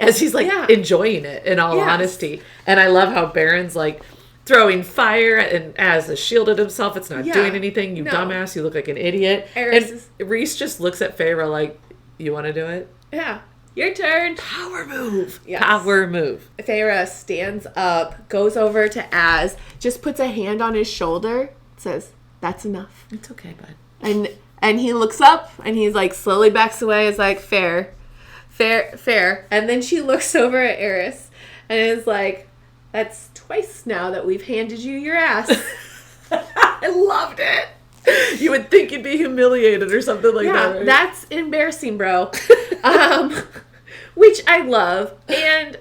As he's like enjoying it, in all honesty. And I love how Baron's like throwing fire, and as has shielded himself. It's not doing anything. You dumbass. You look like an idiot. And Rhys just looks at Feyre like, you want to do it? Yeah. Your turn. Power move. Yes. Power move. Feyre stands up, goes over to Az, just puts a hand on his shoulder, says, that's enough. It's okay, bud. And he looks up, and he's like, slowly backs away. Is like, fair. And then she looks over at Eris, and is like, that's twice now that we've handed you your ass. I loved it. You would think you'd be humiliated or something like that. Right? That's embarrassing, bro. Which I love. And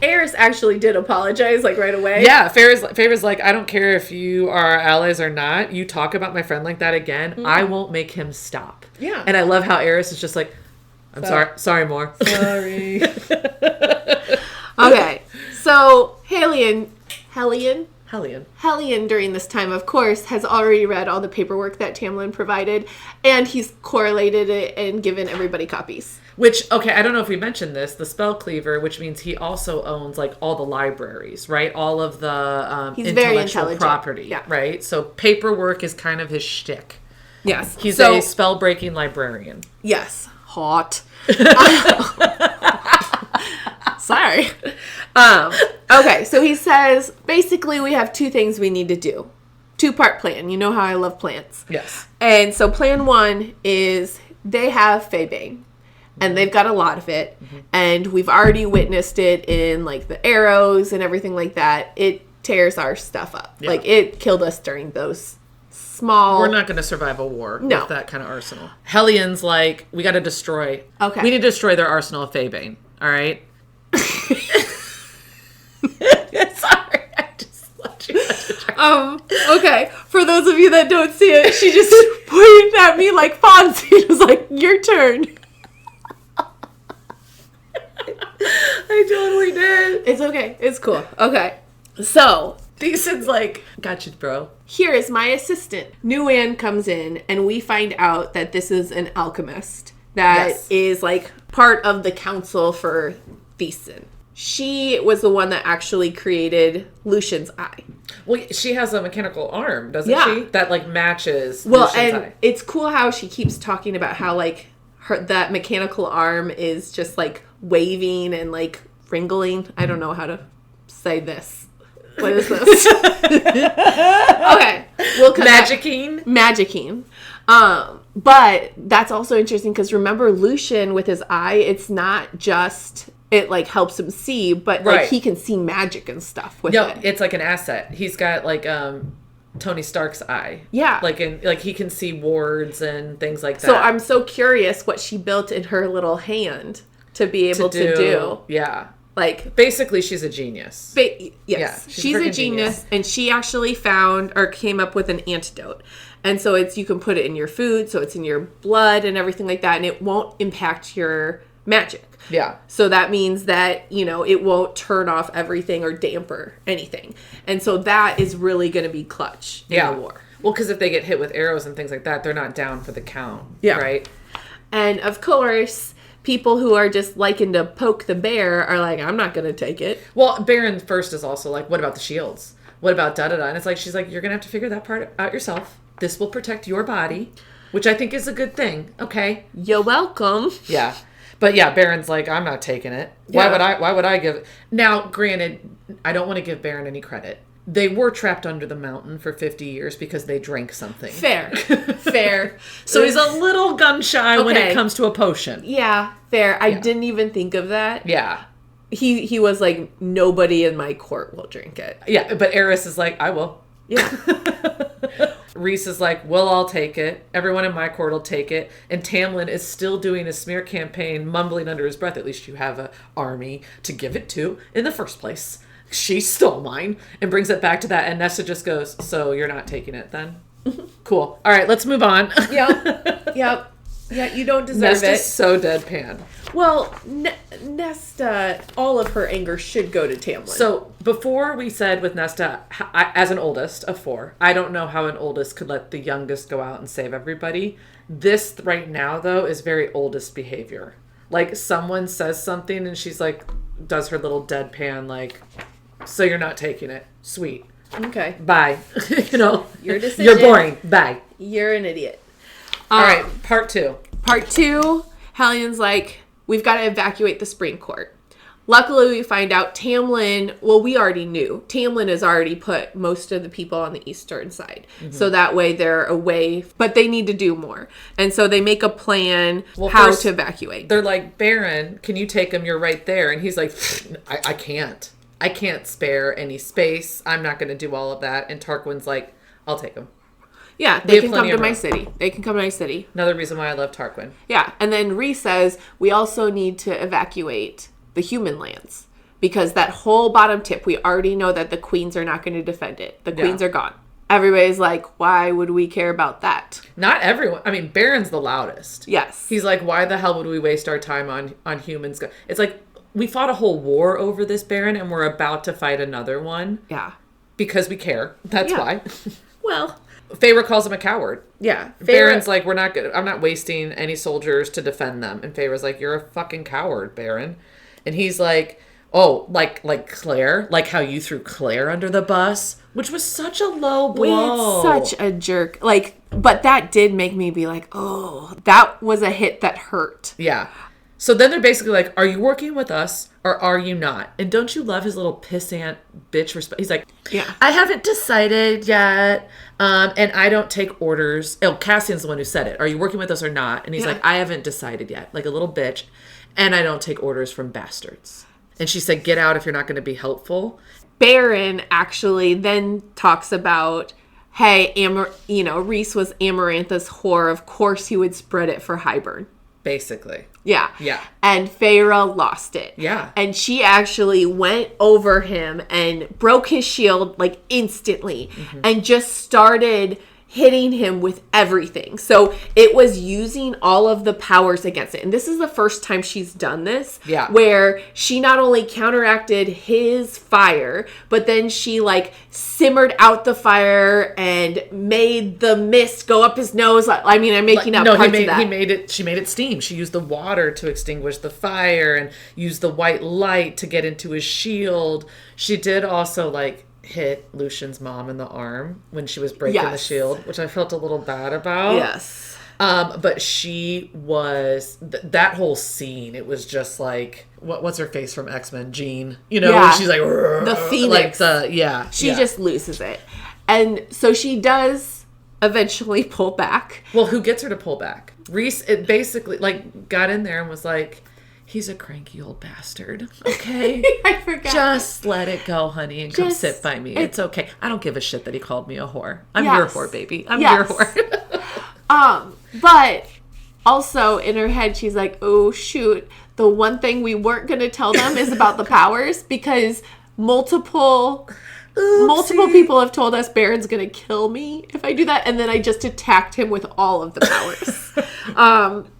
Eris actually did apologize, like, right away. Yeah, Feyre's like, I don't care if you are allies or not. You talk about my friend like that again, I won't make him stop. Yeah. And I love how Eris is just like, I'm sorry, more. Sorry. Okay. So, Hellion during this time, of course, has already read all the paperwork that Tamlin provided, and he's correlated it and given everybody copies. Which, okay, I don't know if we mentioned this, the spell cleaver, which means he also owns, like, all the libraries, right? All of the he's intellectual property, right? So paperwork is kind of his shtick. Yes. He's a spell-breaking librarian. Yes. Hot. Sorry. Okay, so he says, basically we have two things we need to do. Two-part plan. You know how I love plans. Yes. And so plan one is they have Feybane. And they've got a lot of it. Mm-hmm. And we've already witnessed it in, like, the arrows and everything like that. It tears our stuff up. Yeah. Like, it killed us during those small... We're not going to survive a war with that kind of arsenal. Hellion's like, we got to destroy... Okay. We need to destroy their arsenal of Feybane. All right. Sorry, I just let you. Okay. For those of you that don't see it, she just pointed at me like Fonzie. It was like, your turn. I totally did. It's okay. It's cool. Okay. So, Decent's like, got you, bro. here is my assistant. Nguyen comes in, and we find out that this is an alchemist that is like part of the council for Thiessen. She was the one that actually created Lucian's eye. Well, she has a mechanical arm, doesn't Yeah. she? That like matches. Well, Lucian's and eye. it's cool how she keeps talking about how like that mechanical arm is just like waving and like wriggling. I don't know how to say this. What is this? Okay, we'll come back. Magicking. But that's also interesting because remember Lucian with his eye, it's not just it like helps him see, but like he can see magic and stuff with it. It's like an asset. He's got like Tony Stark's eye. Yeah. Like he can see wards and things like that. So I'm so curious what she built in her little hand to be able to do. Yeah. Like basically she's a genius. yes. Yeah, she's a genius, and she actually found or came up with an antidote. And so you can put it in your food, so it's in your blood and everything like that, and it won't impact your magic. Yeah. So that means that, it won't turn off everything or damper anything. And so that is really going to be clutch in the war. Well, because if they get hit with arrows and things like that, they're not down for the count. Yeah. Right? And of course, people who are just liking to poke the bear are like, I'm not going to take it. Well, Baron first is also like, what about the shields? What about da-da-da? And it's like, she's like, you're going to have to figure that part out yourself. This will protect your body, which I think is a good thing. Okay. You're welcome. Yeah. But yeah, Baron's like, I'm not taking it. Yeah. Why would I give... Now, granted, I don't want to give Baron any credit. They were trapped under the mountain for 50 years because they drank something. Fair. So he's a little gun-shy when it comes to a potion. Yeah, fair. I didn't even think of that. Yeah. He was like, nobody in my court will drink it. Yeah, but Eris is like, I will. Yeah. Rhys is like, well, I'll take it. Everyone in my court will take it. And Tamlin is still doing a smear campaign, mumbling under his breath. At least you have an army to give it to in the first place. She stole mine, and brings it back to that. And Nesta just goes, so you're not taking it then? Cool. All right, let's move on. Yep. Yeah, you don't deserve Nesta's it. so deadpan. Well, Nesta, all of her anger should go to Tamlin. So before we said with Nesta, as an oldest of 4, I don't know how an oldest could let the youngest go out and save everybody. This right now, though, is very oldest behavior. Like someone says something and she's like, does her little deadpan like, so you're not taking it. Sweet. Okay. Bye. Your decision. You're boring. Bye. You're an idiot. All right. Part 2. Part 2, Hellion's like, we've got to evacuate the spring court. Luckily, we find out Tamlin, well, we already knew. Tamlin has already put most of the people on the eastern side. Mm-hmm. So that way they're away, but they need to do more. And so they make a plan how to evacuate. They're like, Baron, can you take him? You're right there. And he's like, I can't. I can't spare any space. I'm not going to do all of that. And Tarquin's like, I'll take him. Yeah, they can come to my city. They can come to my city. Another reason why I love Tarquin. Yeah, and then Rhys says, we also need to evacuate the human lands. Because that whole bottom tip, we already know that the queens are not going to defend it. The queens are gone. Everybody's like, why would we care about that? Not everyone. I mean, Baron's the loudest. Yes. He's like, why the hell would we waste our time on humans? It's like, we fought a whole war over this, Baron, and we're about to fight another one. Yeah. Because we care. That's why. Well... Feyre calls him a coward. Yeah. Baron's like, I'm not wasting any soldiers to defend them. And Feyre's like, you're a fucking coward, Baron. And he's like, oh, like Claire? Like how you threw Claire under the bus? Which was such a low blow. Such a jerk. Like, but that did make me be like, oh, that was a hit that hurt. Yeah. So then they're basically like, are you working with us or are you not? And don't you love his little pissant bitch response? He's like, yeah, I haven't decided yet. And I don't take orders. Oh, Cassian's the one who said it. Are you working with us or not? And he's like, I haven't decided yet. Like a little bitch. And I don't take orders from bastards. And she said, get out if you're not going to be helpful. Baron actually then talks about, hey, Rhys was Amarantha's whore. Of course he would spread it for Hybern. Basically. Yeah. Yeah. And Feyre lost it. Yeah. And she actually went over him and broke his shield like instantly and just started hitting him with everything. So it was using all of the powers against it. And this is the first time she's done this. Yeah. Where she not only counteracted his fire, but then she like simmered out the fire and made the mist go up his nose. I mean, I'm making up parts of that. She made it steam. She used the water to extinguish the fire and used the white light to get into his shield. She did also like hit Lucian's mom in the arm when she was breaking the shield, which I felt a little bad about. Yes. But she was that whole scene. It was just like what's her face from X-Men, Jean. You know, when she's like the Phoenix. She just loses it, and so she does eventually pull back. Well, who gets her to pull back? Rhys. It basically like got in there and was like, he's a cranky old bastard. Okay. I forgot. Just let it go, honey, and come sit by me. It's okay. I don't give a shit that he called me a whore. I'm your whore, baby. I'm your whore. But also in her head, she's like, oh, shoot. The one thing we weren't going to tell them is about the powers because multiple people have told us Baron's going to kill me if I do that. And then I just attacked him with all of the powers.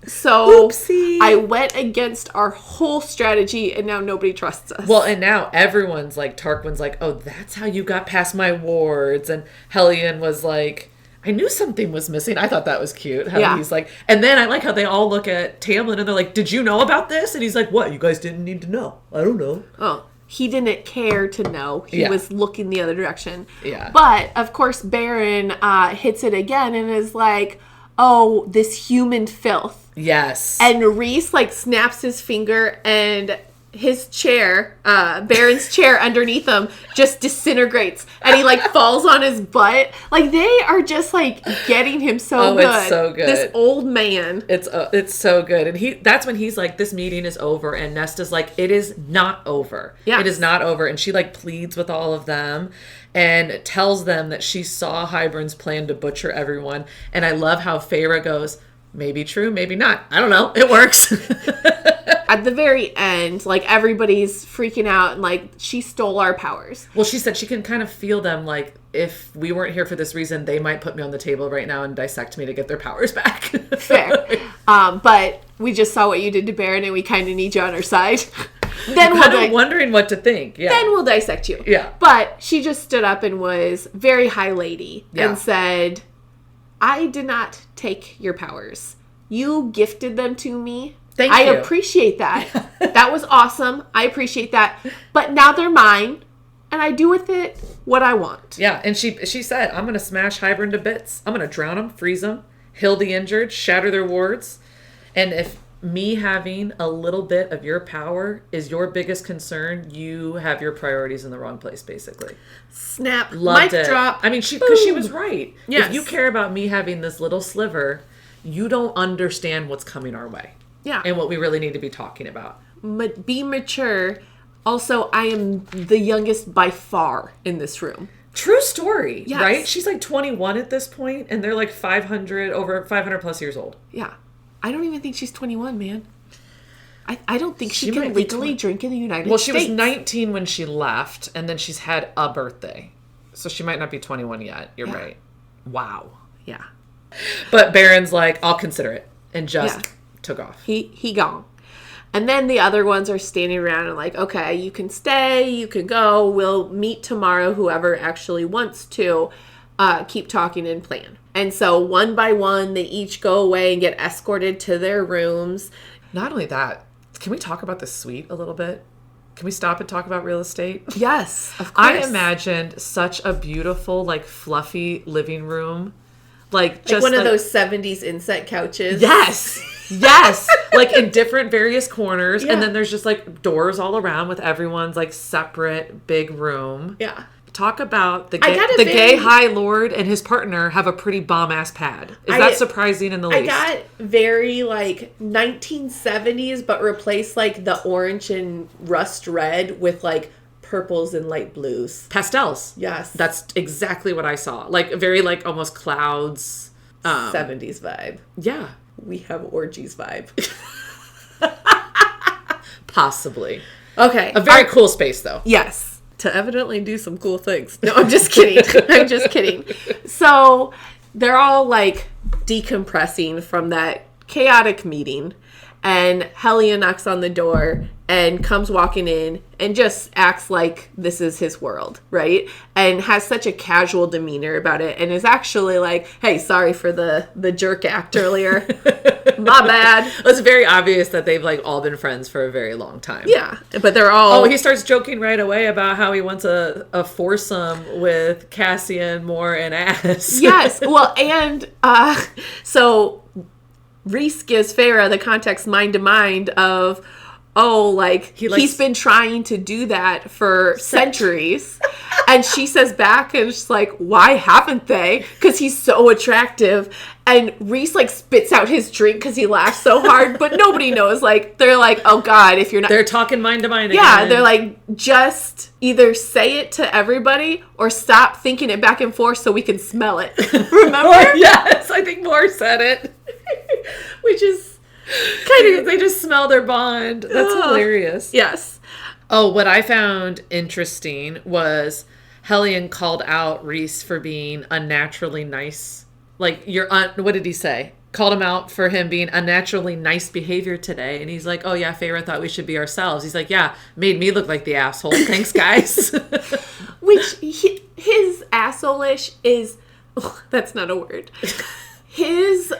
So Oopsie. I went against our whole strategy and now nobody trusts us. Well, and now everyone's like, Tarquin's like, oh, that's how you got past my wards. And Hellion was like, I knew something was missing. I thought that was cute. How he's like, and then I like how they all look at Tamlin and they're like, did you know about this? And he's like, what? You guys didn't need to know. I don't know. Oh. He didn't care to know. He was looking the other direction. Yeah. But, of course, Baron hits it again and is like, oh, this human filth. Yes. And Rhys, like, snaps his finger and his chair, Baron's chair underneath him, just disintegrates. And he, like, falls on his butt. Like, they are just, like, getting him so good. It's so good. This old man. It's so good. And that's when he's like, this meeting is over. And Nesta's like, it is not over. Yes. It is not over. And she, like, pleads with all of them and tells them that she saw Hybern's plan to butcher everyone. And I love how Feyre goes, maybe true, maybe not. I don't know. It works. At the very end, like, everybody's freaking out and, like, she stole our powers. Well, she said she can kind of feel them, like, if we weren't here for this reason, they might put me on the table right now and dissect me to get their powers back. Fair. But we just saw what you did to Baron and we kind of need you on our side. Then we're wondering what to think. Yeah. Then we'll dissect you. Yeah. But she just stood up and was very high lady and said, I did not take your powers. You gifted them to me. Thank you. I you. appreciate that. That was awesome. I appreciate that. But now they're mine, and I do with it what I want. Yeah, and she said, I'm going to smash Hybern to bits. I'm going to drown them, freeze them, heal the injured, shatter their wards. And if me having a little bit of your power is your biggest concern, you have your priorities in the wrong place, basically. Snap. Loved Mic it. drop. I mean, because she was right. Yes. If you care about me having this little sliver, you don't understand what's coming our way. Yeah. And what we really need to be talking about. Be mature. Also, I am the youngest by far in this room. True story, yes. Right? She's like 21 at this point, and they're like over 500 plus years old. Yeah. I don't even think she's 21, man. I don't think she might can be legally drink in the United States. Well, she was 19 when she left, and then she's had a birthday. So she might not be 21 yet. You're right. Wow. Yeah. But Baron's like, I'll consider it. And just took off. He gone. And then the other ones are standing around and like, okay, you can stay, you can go. We'll meet tomorrow, whoever actually wants to keep talking and plan. And so one by one, they each go away and get escorted to their rooms. Not only that, can we talk about the suite a little bit? Can we stop and talk about real estate? Yes, of course. I imagined such a beautiful, like, fluffy living room. Like just one of those 70s inset couches. Yes. Like in different various corners. Yeah. And then there's just like doors all around with everyone's like separate big room. Yeah. Talk about the gay High Lord and his partner have a pretty bomb-ass pad. Is that surprising in the least? I got very like 1970s, but replaced like the orange and rust red with like purples and light blues. Pastels. Yes. That's exactly what I saw. Like very like almost clouds. 70s vibe. Yeah. We have orgies vibe. Possibly. Okay. A very cool space, though. Yes. To evidently do some cool things. No, I'm just kidding. I'm just kidding. So they're all like decompressing from that chaotic meeting. And Hellion knocks on the door and comes walking in and just acts like this is his world, right? And has such a casual demeanor about it and is actually like, hey, sorry for the jerk act earlier. My bad. It's very obvious that they've like all been friends for a very long time. Yeah, but they're all... Oh, he starts joking right away about how he wants a foursome with Cassian, Moore, and Ass. Yes, well, and so... Rhys gives Feyre the context mind to mind of, oh, like, he's been trying to do that for centuries. And she says back, and she's like, why haven't they? Because he's so attractive. And Rhys, like, spits out his drink because he laughs so hard. But nobody knows. Like, they're like, oh, God, if you're not... They're talking mind to mind again. Yeah, they're like, just either say it to everybody or stop thinking it back and forth so we can smell it. Remember? Yes, I think Moore said it. Which is kind of... They just smell their bond. That's hilarious. Yes. Oh, what I found interesting was Hellion called out Rhys for being unnaturally nice. Like, what did he say? Called him out for him being unnaturally nice behavior today. And he's like, oh, yeah, Feyre thought we should be ourselves. He's like, yeah, made me look like the asshole. Thanks, guys. Which, his asshole-ish is... Oh, that's not a word. His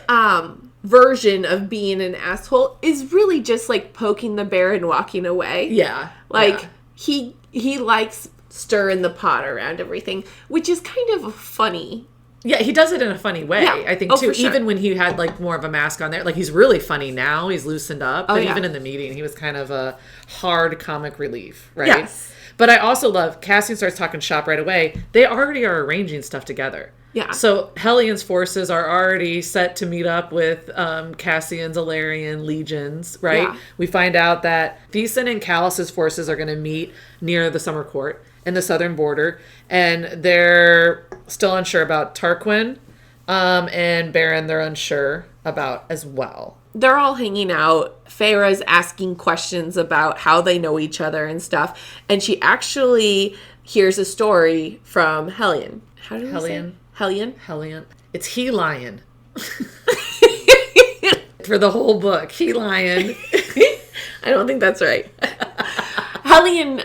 version of being an asshole is really just like poking the bear and walking away. Yeah. Like he likes stirring the pot around everything, which is kind of funny. Yeah, he does it in a funny way, yeah. I think, too. For sure. Even when he had, like, more of a mask on there. Like, he's really funny now. He's loosened up. But even in the meeting, he was kind of a hard comic relief, right? Yes. But I also love, Cassian starts talking shop right away. They already are arranging stuff together. Yeah. So Hellion's forces are already set to meet up with Cassian's Illyrian legions, right? Yeah. We find out that Thesan and Callus's forces are going to meet near the Summer Court in the southern border, and they're still unsure about Tarquin, and Baron they're unsure about as well. They're all hanging out. Feyre's asking questions about how they know each other and stuff, and she actually hears a story from Hellion. How do you say? Hellion. It's he lion. For the whole book, he lion. I don't think that's right. Hellion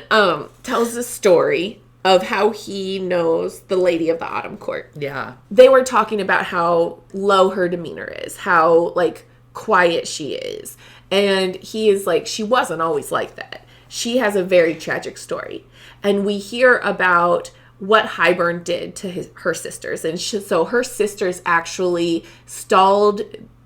tells a story of how he knows the Lady of the Autumn Court. Yeah. They were talking about how low her demeanor is, how, like, quiet she is. And he is like, she wasn't always like that. She has a very tragic story. And we hear about what Hybern did to her sisters. And so her sisters actually stalled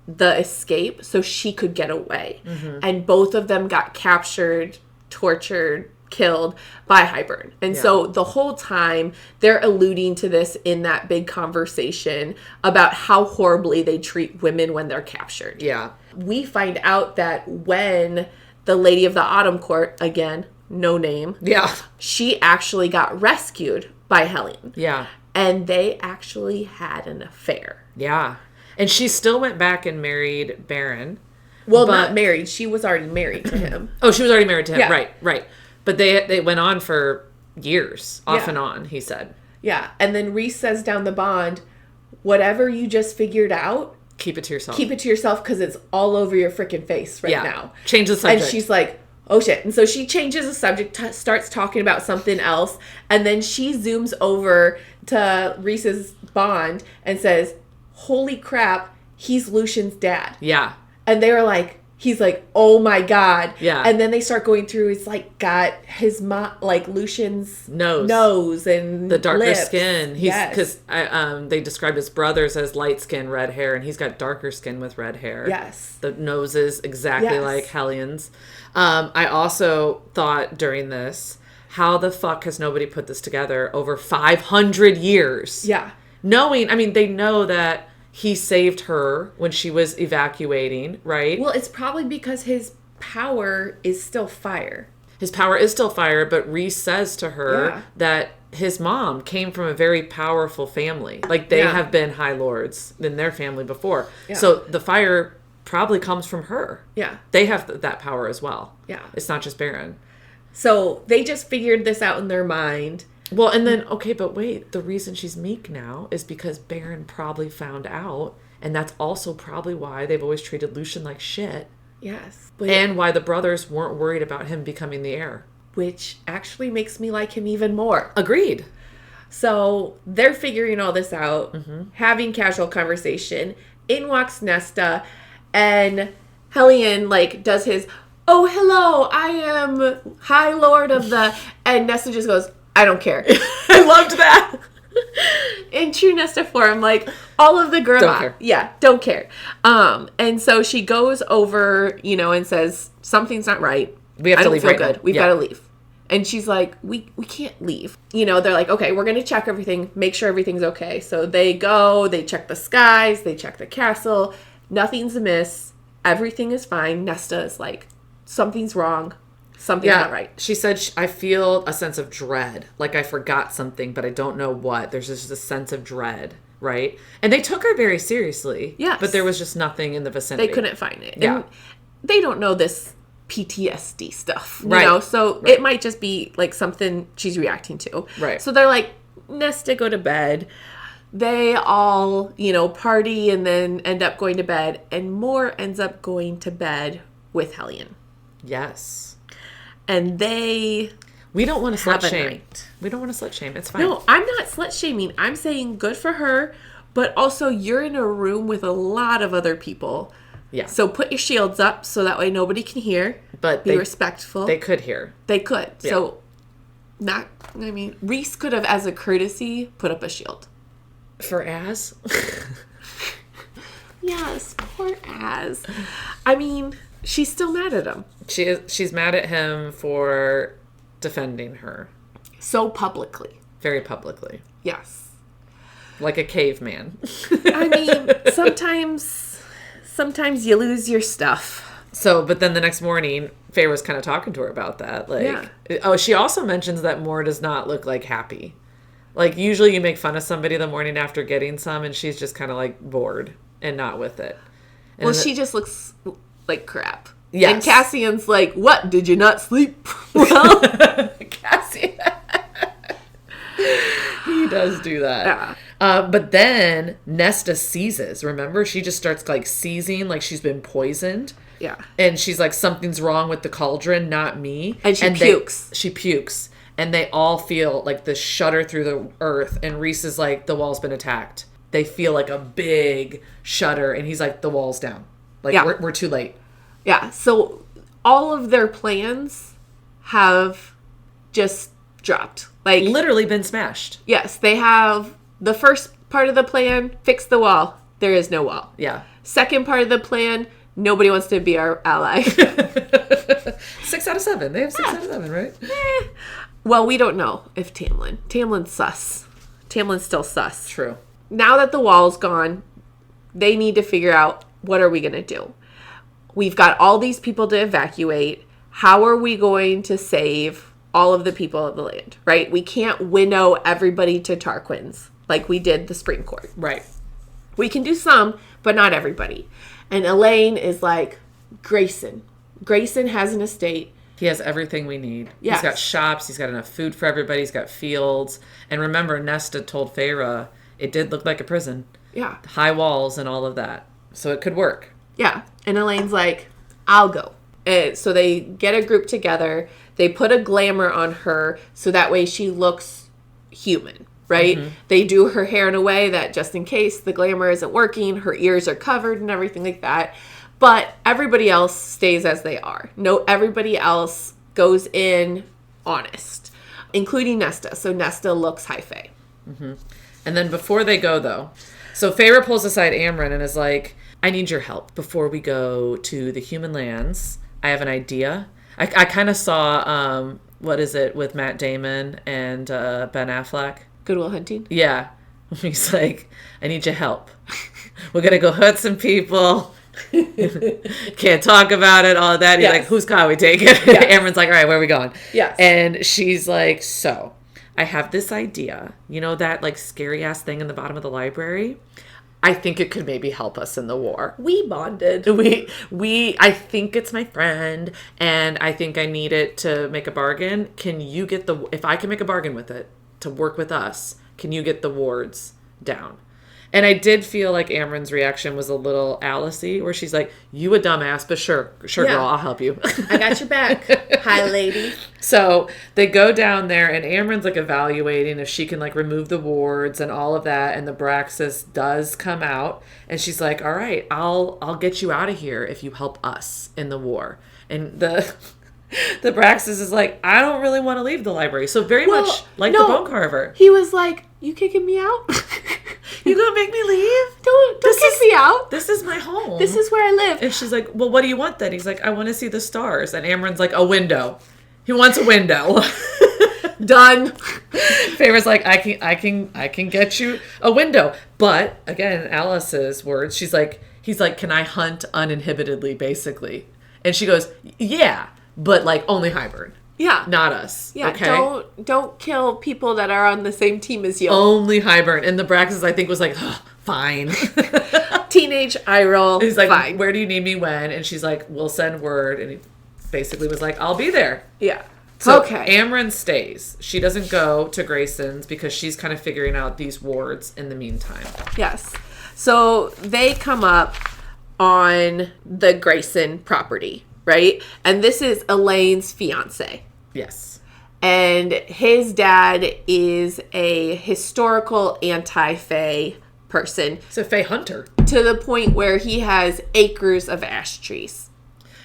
the escape so she could get away. Mm-hmm. And both of them got captured, tortured, killed by Hybern. And so the whole time they're alluding to this in that big conversation about how horribly they treat women when they're captured. Yeah. We find out that when the Lady of the Autumn Court, again, no name. Yeah. She actually got rescued by Hellion. Yeah. And they actually had an affair. Yeah. And she still went back and married Baron. Well, not married. She was already married to him. Oh, she was already married to him. Yeah. Right. But they went on for years, off and on, he said. Yeah. And then Rhys says down the bond, whatever you just figured out, keep it to yourself. Keep it to yourself because it's all over your freaking face now. Change the subject. And she's like, oh shit. And so she changes the subject, starts talking about something else. And then she zooms over to Rhys's bond and says, holy crap, he's Lucian's dad. Yeah. And they were like, he's like, oh my God. Yeah. And then they start going through, it's like got his like Lucian's nose and the darker lips. skin. Because they described his brothers as light skin, red hair, and he's got darker skin with red hair. Yes. The nose is exactly like Hellion's. I also thought during this, how the fuck has nobody put this together over 500 years? Yeah. Knowing, I mean, they know that he saved her when she was evacuating, right? Well, it's probably because his power is still fire. His power is still fire, but Rhys says to her that his mom came from a very powerful family. Like, they have been High Lords in their family before. Yeah. So the fire probably comes from her. Yeah. They have that power as well. Yeah. It's not just Baron. So they just figured this out in their mind. Well, and then, okay, but wait, the reason she's meek now is because Baron probably found out, and that's also probably why they've always treated Lucien like shit. Yes. And why the brothers weren't worried about him becoming the heir. Which actually makes me like him even more. Agreed. So they're figuring all this out, having casual conversation. In walks Nesta, and Hellion, like, does his, oh, hello, I am High Lord of the... And Nesta just goes, I don't care. I loved that. In true Nesta form, like, all of the girl... Don't care. Yeah, don't care. And so she goes over, and says, something's not right. We have to leave right good. now. We've got to leave. And she's like, we can't leave. They're like, okay, we're going to check everything, make sure everything's okay. So they go, they check the skies, they check the castle. Nothing's amiss. Everything is fine. Nesta is like, something's wrong. Something's not right. She said, I feel a sense of dread. Like I forgot something, but I don't know what. There's just a sense of dread, right? And they took her very seriously. Yes. But there was just nothing in the vicinity. They couldn't find it. Yeah. And they don't know this PTSD stuff, right. So it might just be like something she's reacting to. Right. So they're like, Nesta, go to bed. They all, party and then end up going to bed. And Moore ends up going to bed with Hellion. Yes. And they... We don't want to slut have a shame. night. We don't want to slut shame. It's fine. No, I'm not slut shaming. I'm saying good for her. But also, you're in a room with a lot of other people. Yeah. So put your shields up so that way nobody can hear. But be respectful. They could hear. They could. Yeah. So, Rhys could have, as a courtesy, put up a shield. For Az? Yes, poor Az. I mean, she's still mad at him. She's mad at him for defending her. So publicly. Very publicly. Yes. Like a caveman. I mean, sometimes you lose your stuff. So, but then the next morning, Feyre was kind of talking to her about that. Like, Oh, she also mentions that Moore does not look like happy. Like, usually you make fun of somebody the morning after getting some, and she's just kind of like bored and not with it. And well, she just looks like crap. Yes. And Cassian's like, what? Did you not sleep well? Cassian. He does do that. Yeah. But then Nesta seizes. Remember? She just starts like seizing, like she's been poisoned. Yeah. And she's like, something's wrong with the cauldron, not me. And she pukes. She pukes. And they all feel like the shudder through the earth. And Rhys is like, the wall's been attacked. They feel like a big shudder. And he's like, the wall's down. Like, we're too late. Yeah. So all of their plans have just dropped. Like, literally been smashed. Yes. They have the first part of the plan, fix the wall. There is no wall. Yeah. Second part of the plan, nobody wants to be our ally. 6 out of 7. They have 6 out of 7, right? Well, we don't know if Tamlin's sus. Tamlin's still sus. True. Now that the wall's gone, they need to figure out, what are we going to do? We've got all these people to evacuate. How are we going to save all of the people of the land, right? We can't winnow everybody to Tarquins like we did the Spring Court. Right. We can do some, but not everybody. And Elaine is like, Grayson has an estate. He has everything we need. Yes. He's got shops. He's got enough food for everybody. He's got fields. And remember, Nesta told Feyre it did look like a prison. Yeah. High walls and all of that. So it could work. Yeah. And Elaine's like, I'll go. And so they get a group together. They put a glamour on her so that way she looks human, right? Mm-hmm. They do her hair in a way that just in case the glamour isn't working, her ears are covered and everything like that. But everybody else stays as they are. No, everybody else goes in honest, including Nesta. So Nesta looks high fae. Mm-hmm. And then before they go, though, so Feyre pulls aside Amryn and is like, I need your help before we go to the human lands. I have an idea. I kind of saw, what is it, with Matt Damon and Ben Affleck? Good Will Hunting? Yeah. He's like, I need your help. We're going to go hurt some people. Can't talk about it, all of that. He's like, whose car are we taking? Yes. Amryn's like, all right, where are we going? Yes. And she's like, so I have this idea. You know that like scary ass thing in the bottom of the library? I think it could maybe help us in the war. We bonded. I think it's my friend, and I think I need it to make a bargain. Can you get if I can make a bargain with it to work with us, can you get the wards down? And I did feel like Amren's reaction was a little Alice-y, where she's like, you a dumbass, but sure, girl, I'll help you. I got your back. Hi, lady. So they go down there, and Amren's like evaluating if she can like remove the wards and all of that. And the Braxis does come out, and she's like, all right, I'll get you out of here if you help us in the war. And the Braxis is like, I don't really want to leave the library. So very much like the Bone Carver. He was like, you kicking me out? You gonna make me leave? Don't kick me out. This is my home. This is where I live. And she's like, well, what do you want then? He's like, I want to see the stars. And Amren's like, a window. He wants a window. Done. Feyre's like, I can get you a window. But again, Alice's words, he's like, can I hunt uninhibitedly, basically? And she goes, yeah, but like only Hybern. Yeah. Not us. Yeah. Okay? Don't kill people that are on the same team as you. Only Hybern. And the Braxis, I think, was like, oh, fine. Teenage eye roll. He's like, fine. Where do you need me when? And she's like, we'll send word. And he basically was like, I'll be there. Yeah. So okay. Amren stays. She doesn't go to Grayson's because she's kind of figuring out these wards in the meantime. Yes. So they come up on the Grayson property, right? And this is Elaine's fiance. Yes. And his dad is a historical anti-Fae person. It's a Fae hunter. To the point where he has acres of ash trees.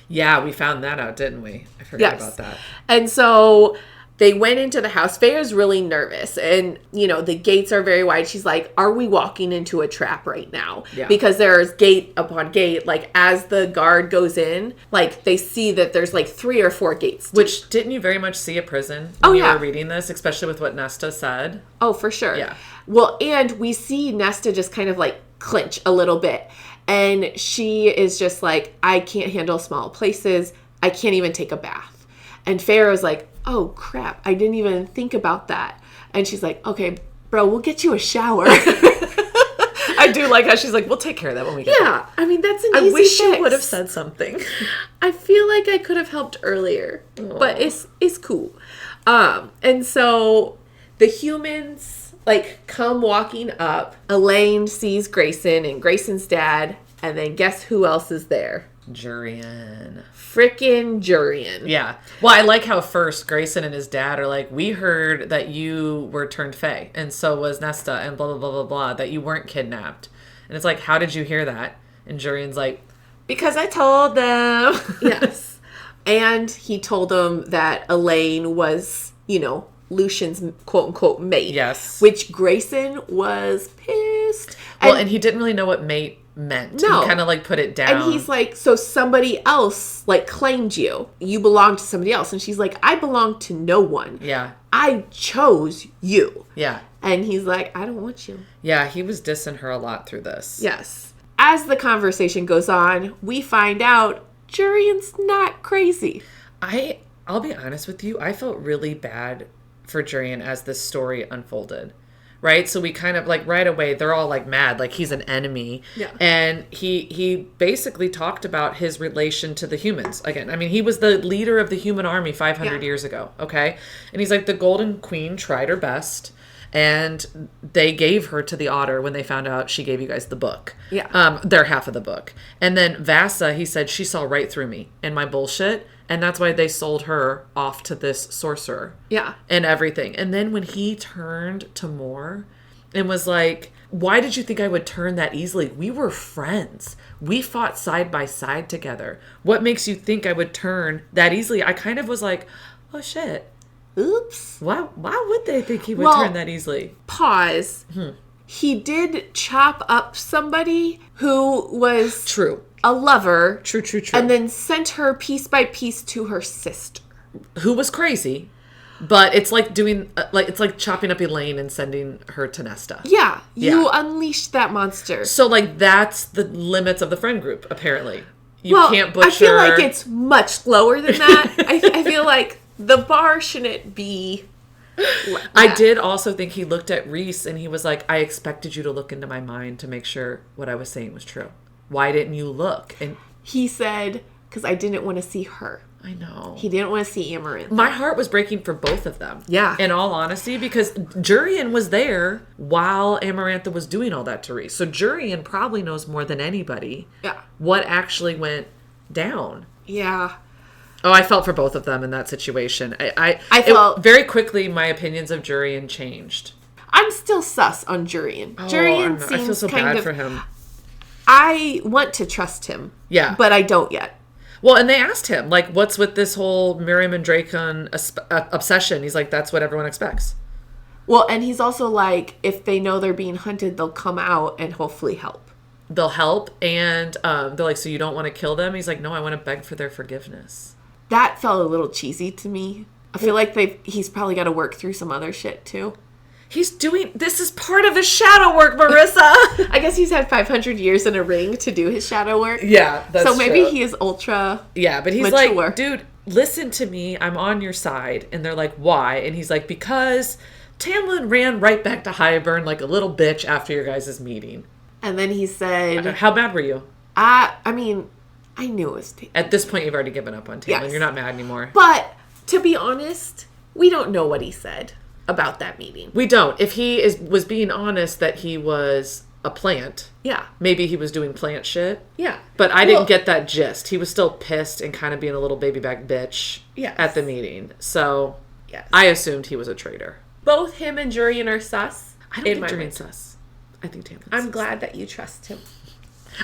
Yeah, we found that out, didn't we? I forgot about that. And so they went into the house. Feyre's really nervous. And, the gates are very wide. She's like, are we walking into a trap right now? Yeah. Because there's gate upon gate. Like, as the guard goes in, like, they see that there's, like, 3 or 4 gates. Which, didn't you very much see a prison when you were reading this? Especially with what Nesta said. Oh, for sure. Yeah. Well, and we see Nesta just kind of, like, clinch a little bit. And she is just like, I can't handle small places. I can't even take a bath. And Feyre's like, oh, crap. I didn't even think about that. And she's like, okay, bro, we'll get you a shower. I do like how she's like, we'll take care of that when we get there. I mean, that's an easy fix. I wish you would have said something. I feel like I could have helped earlier. Aww. But it's cool. And so the humans come walking up. Elaine sees Grayson and Grayson's dad, and then guess who else is there? Jurian. Frickin' Jurian. Yeah. Well, I like how first Grayson and his dad are like, we heard that you were turned Fae, and so was Nesta, and blah, blah, blah, blah, blah, that you weren't kidnapped. And it's like, how did you hear that? And Jurian's like, because I told them. Yes. And he told them that Elaine was, Lucian's quote-unquote mate. Yes. Which Grayson was pissed. And he didn't really know what mate meant. No. He kind of put it down. And he's like, so somebody else claimed you. You belong to somebody else. And she's like, I belong to no one. Yeah. I chose you. Yeah. And he's like, I don't want you. Yeah, he was dissing her a lot through this. Yes. As the conversation goes on, we find out Jurian's not crazy. I'll be honest with you, I felt really bad for Jurian as this story unfolded, right? So we kind of right away, they're all mad, he's an enemy. Yeah. And he basically talked about his relation to the humans. Again, I mean, he was the leader of the human army 500 years ago, okay? And he's like, the Golden Queen tried her best, and they gave her to the Otter when they found out she gave you guys the book. Yeah. Their half of the book. And then Vasa, he said, she saw right through me and my bullshit. And that's why they sold her off to this sorcerer. Yeah. And everything. And then when he turned to Mor and was like, why did you think I would turn that easily? We were friends. We fought side by side together. What makes you think I would turn that easily? I kind of was like, oh shit. Oops. Why would they think he would turn that easily? Pause. He did chop up somebody who was... True. A lover. True. And then sent her piece by piece to her sister. Who was crazy. But it's like doing... it's like chopping up Elaine and sending her to Nesta. Yeah. You unleashed that monster. So, that's the limits of the friend group, apparently. You can't butcher... I feel like it's much lower than that. I feel like the bar shouldn't be I did also think he looked at Rhys and he was like, I expected you to look into my mind to make sure what I was saying was true. Why didn't you look? And he said, because I didn't want to see her. I know. He didn't want to see Amarantha. My heart was breaking for both of them. Yeah. In all honesty, because Jurian was there while Amarantha was doing all that to Rhys. So Jurian probably knows more than anybody what actually went down. Yeah. Oh, I felt for both of them in that situation. I felt... very quickly, my opinions of Jurian changed. I'm still sus on Jurian. Jurian seems I feel so bad for him. I want to trust him. Yeah. But I don't yet. Well, and they asked him, like, what's with this whole Miriam and Dracon obsession? He's like, that's what everyone expects. Well, and he's also like, if they know they're being hunted, they'll come out and hopefully help. They'll help, and they're like, so you don't want to kill them? He's like, no, I want to beg for their forgiveness. That felt a little cheesy to me. I feel like he's probably got to work through some other shit, too. This is part of his shadow work, Marissa. I guess he's had 500 years in a ring to do his shadow work. Yeah, that's true. So maybe he is ultra Yeah, but he's mature. like, dude, listen to me. I'm on your side. And they're like, why? And he's like, because Tamlin ran right back to Highburn like a little bitch after your guys' meeting. And then he said... How mad were you? I mean, I knew it was Tamlin. At this point, you've already given up on Tamlin. Yes. You're not mad anymore. But, to be honest, we don't know what he said about that meeting. We don't. If he was being honest that he was a plant, maybe he was doing plant shit. Yeah. But I didn't get that gist. He was still pissed and kind of being a little baby back bitch at the meeting. So I assumed he was a traitor. Both him and Jurian are sus. I don't think Jurian's sus. I think Tamlin's I'm sus. glad that you trust him.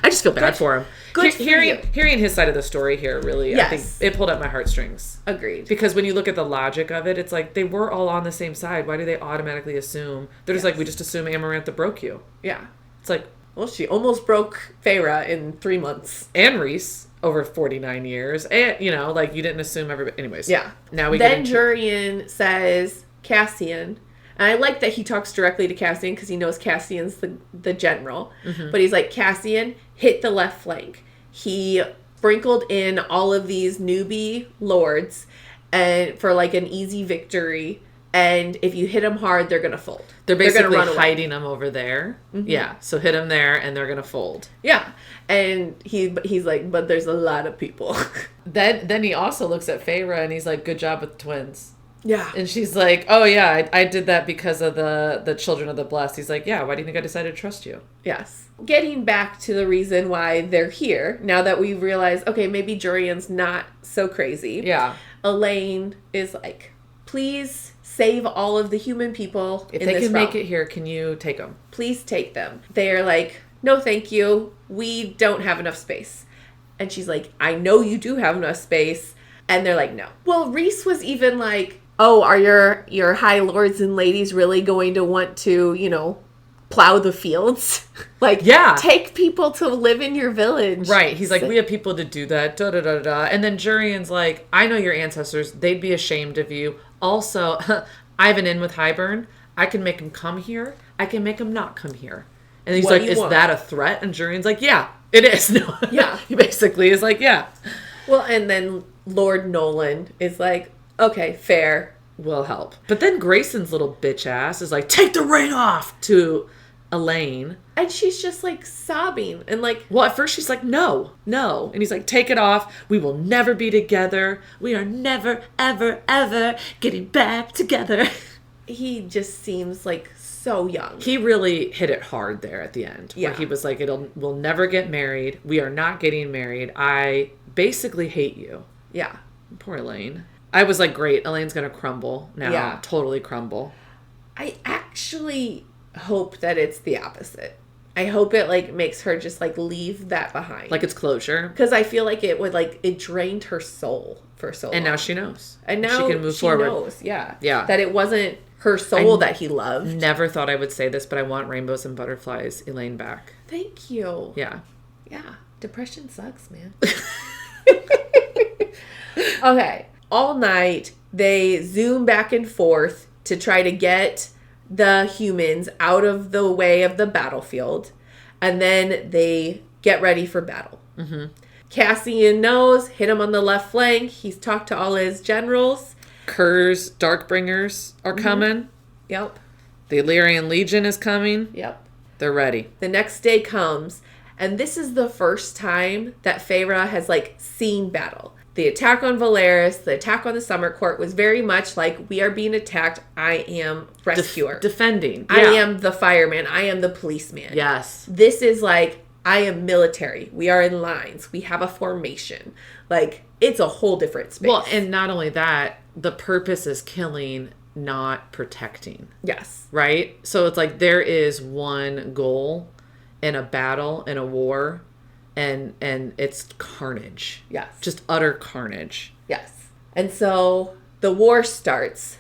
I just feel bad for him. Good for you. Hearing his side of the story here, really, I think it pulled at my heartstrings. Agreed. Because when you look at the logic of it, it's like they were all on the same side. Why do they automatically assume? They're just like, we just assume Amarantha broke you. Yeah. It's like, well, she almost broke Feyre in 3 months. And Rhys over 49 years. And, you know, like, you didn't assume everybody. Anyways. Yeah. Now we Then Jurian says, Cassian... And I like that he talks directly to Cassian because he knows Cassian's the general. Mm-hmm. But he's like, Cassian, hit the left flank. He sprinkled in all of these newbie lords and for like an easy victory. And if you hit them hard, they're going to fold. They're basically hiding them over there. Mm-hmm. Yeah. So hit them there and they're going to fold. Yeah. And he's like, but there's a lot of people. Then he also looks at Feyre and he's like, good job with the twins. Yeah. And she's like, oh, yeah, I did that because of the children of the blessed. He's like, yeah, why do you think I decided to trust you? Yes. Getting back to the reason why they're here, now that we realize, okay, maybe Jurian's not so crazy. Yeah. Elaine is like, please save all of the human people if in they this can realm. make it here, can you take them? Please take them. They're like, no, thank you. We don't have enough space. And she's like, I know you do have enough space. And they're like, no. Well, Rhys was even like, oh, are your high lords and ladies really going to want to, you know, plow the fields? Like, take people to live in your village. Right. He's like, we have people to do that. Da da da da. And then Jurian's like, I know your ancestors. They'd be ashamed of you. Also, I have an in with Highburn. I can make them come here. I can make them not come here. And he's like, is that a threat? And Jurian's like, yeah, it is. No. Yeah. He basically is like, yeah. Well, and then Lord Nolan is like, okay, fair. Will help. But then Grayson's little bitch ass is like, take the ring off to Elaine. And she's just like sobbing and like... Well, at first she's like, no. And he's like, take it off. We will never be together. We are never, ever, ever getting back together. He just seems like so young. He really hit it hard there at the end. Yeah. Where he was like, we'll never get married. We are not getting married. I basically hate you. Yeah. Poor Elaine. I was like, great, Elaine's going to crumble now. Yeah. Totally crumble. I actually hope that it's the opposite. I hope it, like, makes her just, like, leave that behind. Like it's closure. Because I feel like it would, like, it drained her soul for so long. And now she knows. And now she can move forward. Knows, yeah. Yeah. That it wasn't her soul that he loved. Never thought I would say this, but I want rainbows and butterflies, Elaine back. Thank you. Yeah. Yeah. Depression sucks, man. Okay. All night, they zoom back and forth to try to get the humans out of the way of the battlefield. And then they get ready for battle. Mm-hmm. Cassian knows, hit him on the left flank. He's talked to all his generals. Kerr's Darkbringers are coming. Yep. The Illyrian Legion is coming. Yep. They're ready. The next day comes, and this is the first time that Feyre has, like, seen battle. The attack on Valeris, the attack on the Summer Court was very much like, we are being attacked. I am rescuer. Defending. I am the fireman. I am the policeman. Yes. This is like, I am military. We are in lines. We have a formation. Like, it's a whole different space. Well, and not only that, the purpose is killing, not protecting. Yes. Right? So it's like there is one goal in a battle, in a war, and it's carnage. Yes. Just utter carnage. Yes. And so the war starts.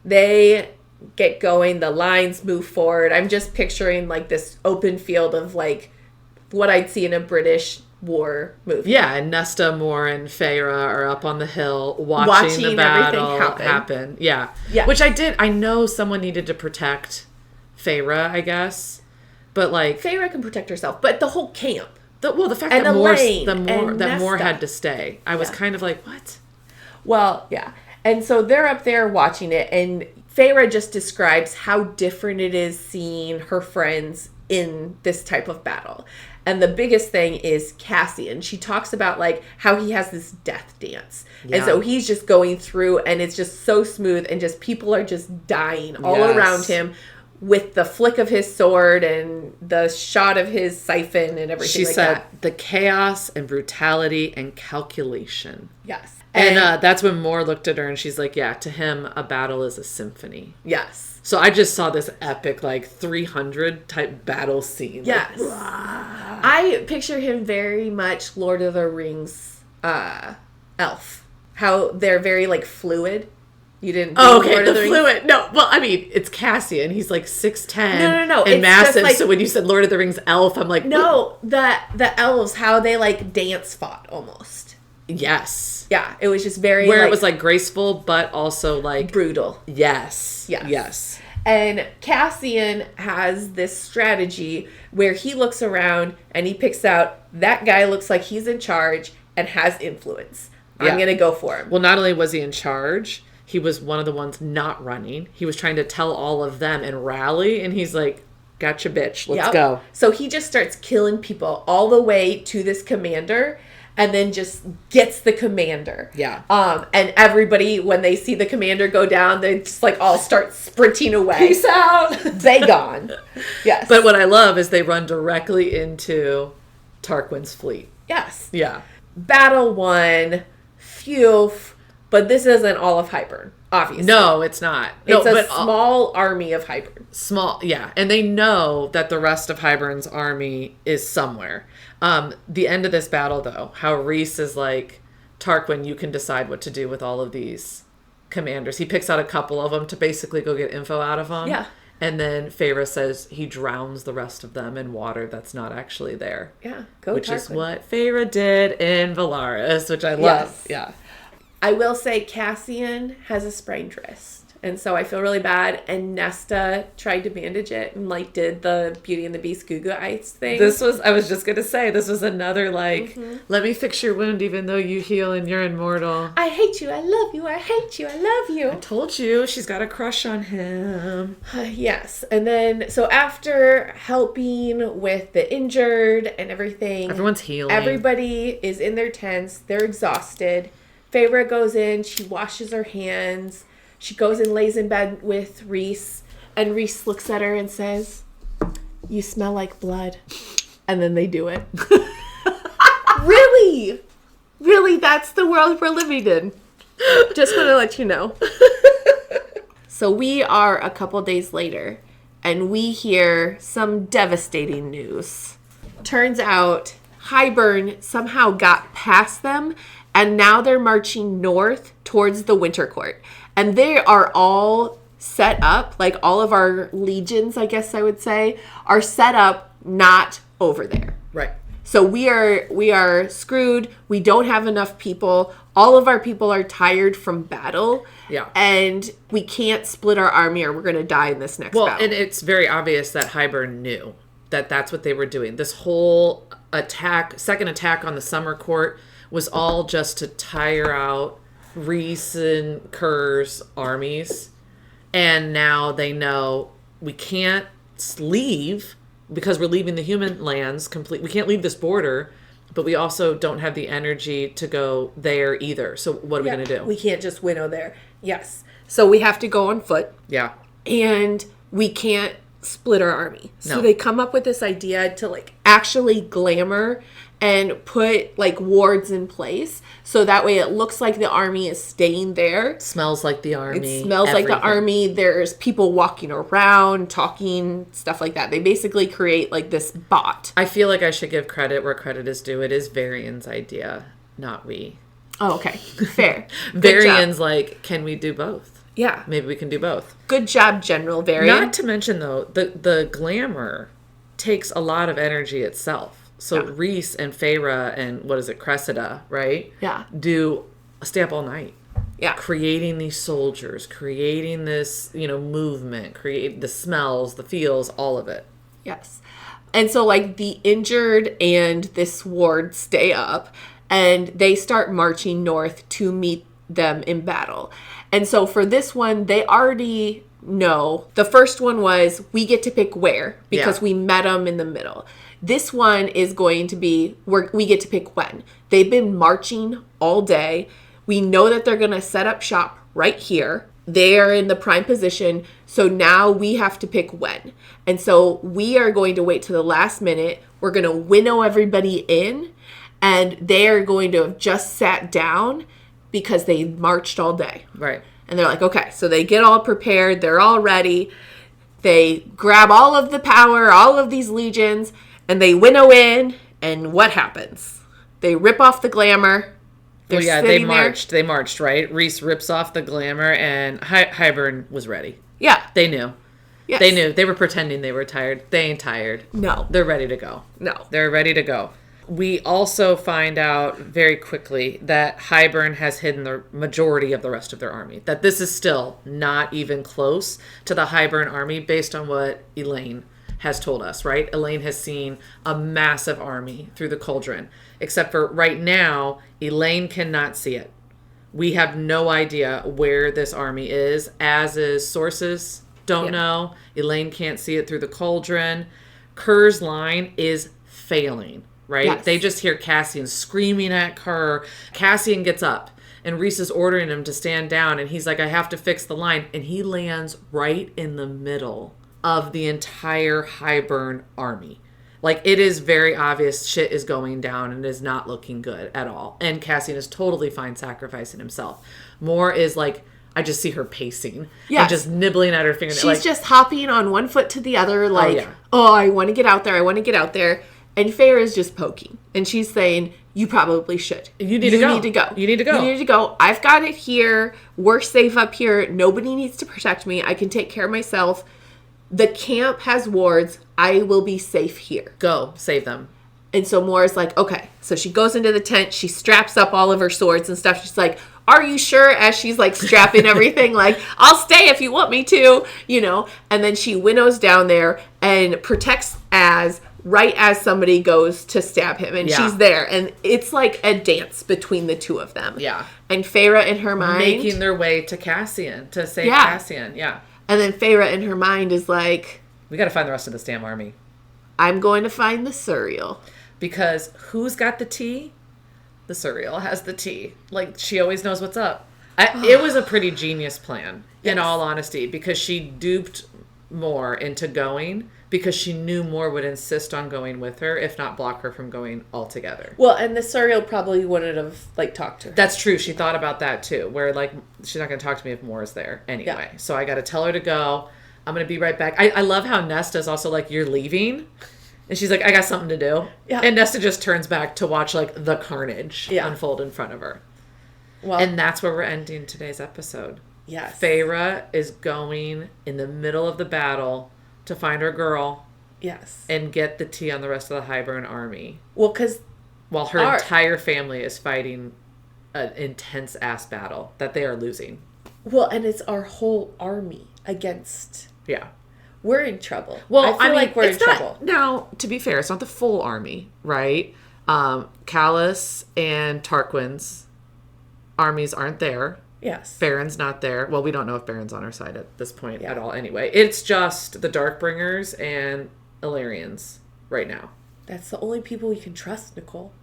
They get going. The lines move forward. I'm just picturing like this open field of like what I'd see in a British war movie. Yeah, and Nesta, Moore, and Feyre are up on the hill watching the battle happen. Yeah. Which I know someone needed to protect Feyre, I guess. But like Feyre can protect herself, but the whole camp. The fact and that Elaine Moore had to stay. I was kind of like, what? Well, yeah. And so they're up there watching it, and Feyre just describes how different it is seeing her friends in this type of battle. And the biggest thing is Cassian. She talks about like how he has this death dance. Yeah. And so he's just going through, and it's just so smooth, and just people are just dying all around him with the flick of his sword and the shot of his siphon and everything she like said, that. The chaos and brutality and calculation. Yes. And that's when Moore looked at her and she's like, yeah, to him, a battle is a symphony. Yes. So I just saw this epic, like, 300 type battle scene. Yes. Like, I picture him very much Lord of the Rings elf. How they're very, like, fluid. You didn't think Lord of the Rings? Fluid. No, well, I mean, it's Cassian. He's like 6'10". No. And massive. Like, so when you said Lord of the Rings elf, I'm like, no, the elves, how they like dance fought almost. Yes. Yeah, it was just very where it was like graceful, but also like brutal. Yes. And Cassian has this strategy where he looks around and he picks out that guy looks like he's in charge and has influence. I'm going to go for him. Well, not only was he in charge, he was one of the ones not running. He was trying to tell all of them and rally, and he's like, gotcha, bitch. Let's go. So he just starts killing people all the way to this commander, and then just gets the commander. Yeah. And everybody, when they see the commander go down, they just like all start sprinting away. Peace out. They gone. Yes. But what I love is they run directly into Tarquin's fleet. Yes. Yeah. Battle won. Phew. But this isn't all of Hybern, obviously. No, it's not. It's a small army of Hybern. Small, yeah. And they know that the rest of Hybern's army is somewhere. The end of this battle, though, how Rhys is like, Tarquin, you can decide what to do with all of these commanders. He picks out a couple of them to basically go get info out of them. Yeah. And then Feyre says he drowns the rest of them in water that's not actually there. Yeah, go Which Tarquin. is what Feyre did in Valaris, which I love. Yes. Yeah. I will say Cassian has a sprained wrist. And so I feel really bad. And Nesta tried to bandage it and like did the Beauty and the Beast Goo Goo Ice thing. I was just going to say, this was another like, let me fix your wound even though you heal and you're immortal. I hate you. I love you. I hate you. I love you. I told you she's got a crush on him. Yes. And then, so after helping with the injured and everything. Everyone's healing. Everybody is in their tents. They're exhausted. Feyre goes in. She washes her hands. She goes and lays in bed with Rhys. And Rhys looks at her and says, "You smell like blood." And then they do it. Really? Really, that's the world we're living in. Just want to let you know. So we are a couple days later, and we hear some devastating news. Turns out Hybern somehow got past them, and now they're marching north towards the Winter Court. And they are all set up, like all of our legions, I guess I would say, are set up not over there. Right. So we are screwed. We don't have enough people. All of our people are tired from battle. Yeah. And we can't split our army or we're going to die in this next battle. Well, and it's very obvious that Hybern knew that that's what they were doing. This whole second attack on the Summer Court was all just to tire out Rhys and Kerr's armies, and now they know we can't leave because we're leaving the human lands complete. We can't leave this border, but we also don't have the energy to go there either. So what are we going to do? We can't just winnow there. Yes. So we have to go on foot. Yeah. And we can't split our army. So No. they come up with this idea to like actually glamour and put like wards in place. So that way it looks like the army is staying there. Smells like the army. It smells like the everything. army. There's people walking around, talking, stuff like that. They basically create like this bot. I feel like I should give credit where credit is due. It is Varian's idea, not we. Oh, okay. Fair. Good Varian's job. like, can we do both? Yeah. Maybe we can do both. Good job, General Varian. Not to mention, though, the glamour takes a lot of energy itself. So Yeah. Rhys and Feyre and, what is it, Cressida, right? Yeah. Stay up all night. Yeah. Creating these soldiers, creating this, movement, create the smells, the feels, all of it. Yes. And so, like, the injured and this ward stay up, and they start marching north to meet them in battle. And so, for this one, they already know. The first one was, we get to pick where, because we met them in the middle. This one is going to be, we get to pick when. They've been marching all day. We know that they're going to set up shop right here. They are in the prime position. So now we have to pick when. And so we are going to wait to the last minute. We're going to winnow everybody in. And they are going to have just sat down because they marched all day. Right. And they're like, okay. So they get all prepared. They're all ready. They grab all of the power, all of these legions, and they winnow in. And what happens? They rip off the glamour. Well, yeah, they marched. They marched, right? Rhys rips off the glamour, and Hybern was ready. Yeah. They knew. Yes. They knew. They were pretending they were tired. They ain't tired. No. They're ready to go. No. They're ready to go. We also find out very quickly that Hybern has hidden the majority of the rest of their army. That this is still not even close to the Hybern army based on what Elaine has told us, right? Elaine has seen a massive army through the cauldron. Except for right now, Elaine cannot see it. We have no idea where this army is, as is sources don't know. Elaine can't see it through the cauldron. Kerr's line is failing, right? Yes. They just hear Cassian screaming at Kerr. Cassian gets up, and Rhys is ordering him to stand down, and he's like, I have to fix the line. And he lands right in the middle of the entire Hybern army. Like, it is very obvious shit is going down and is not looking good at all. And Cassian is totally fine sacrificing himself. Moore is like, I just see her pacing. Yes. And just nibbling at her fingernails. She's just hopping on one foot to the other, like, I want to get out there. I want to get out there. And Feyre is just poking. And she's saying, you probably should. You need to go. You need to go. You need to go. You need to go. I've got it here. We're safe up here. Nobody needs to protect me. I can take care of myself. The camp has wards. I will be safe here. Go. Save them. And so Moore's like, okay. So she goes into the tent. She straps up all of her swords and stuff. She's like, are you sure? As she's like strapping everything, like, I'll stay if you want me to, And then she winnows down there and protects right as somebody goes to stab him. And she's there. And it's like a dance between the two of them. Yeah. And Feyre in her mind. Making their way to Cassian, to save Cassian. Yeah. And then Feyre in her mind is like, We got to find the rest of this damn army. I'm going to find the cereal. Because who's got the tea? The cereal has the tea. Like, she always knows what's up. It was a pretty genius plan, in all honesty, because she duped Moore into going because she knew Moore would insist on going with her, if not block her from going altogether. Well, and the cereal probably wouldn't have, talked to her. That's true. She thought about that, too, where, she's not going to talk to me if Moore is there anyway. Yeah. So I got to tell her to go. I'm going to be right back. I love how Nesta's also like, you're leaving? And she's like, I got something to do. Yeah. And Nesta just turns back to watch, the carnage unfold in front of her. Well, and that's where we're ending today's episode. Yes. Feyre is going in the middle of the battle to find her girl. Yes. And get the tea on the rest of the Hybern army. Well, because... While her entire family is fighting an intense-ass battle that they are losing. Well, and it's our whole army against... Yeah. We're in trouble. Well, I feel like we're in trouble. Now, to be fair, it's not the full army, right? Callus and Tarquin's armies aren't there. Yes. Baron's not there. Well, we don't know if Baron's on our side at this point at all anyway. It's just the Darkbringers and Illyrians right now. That's the only people we can trust, Nicole.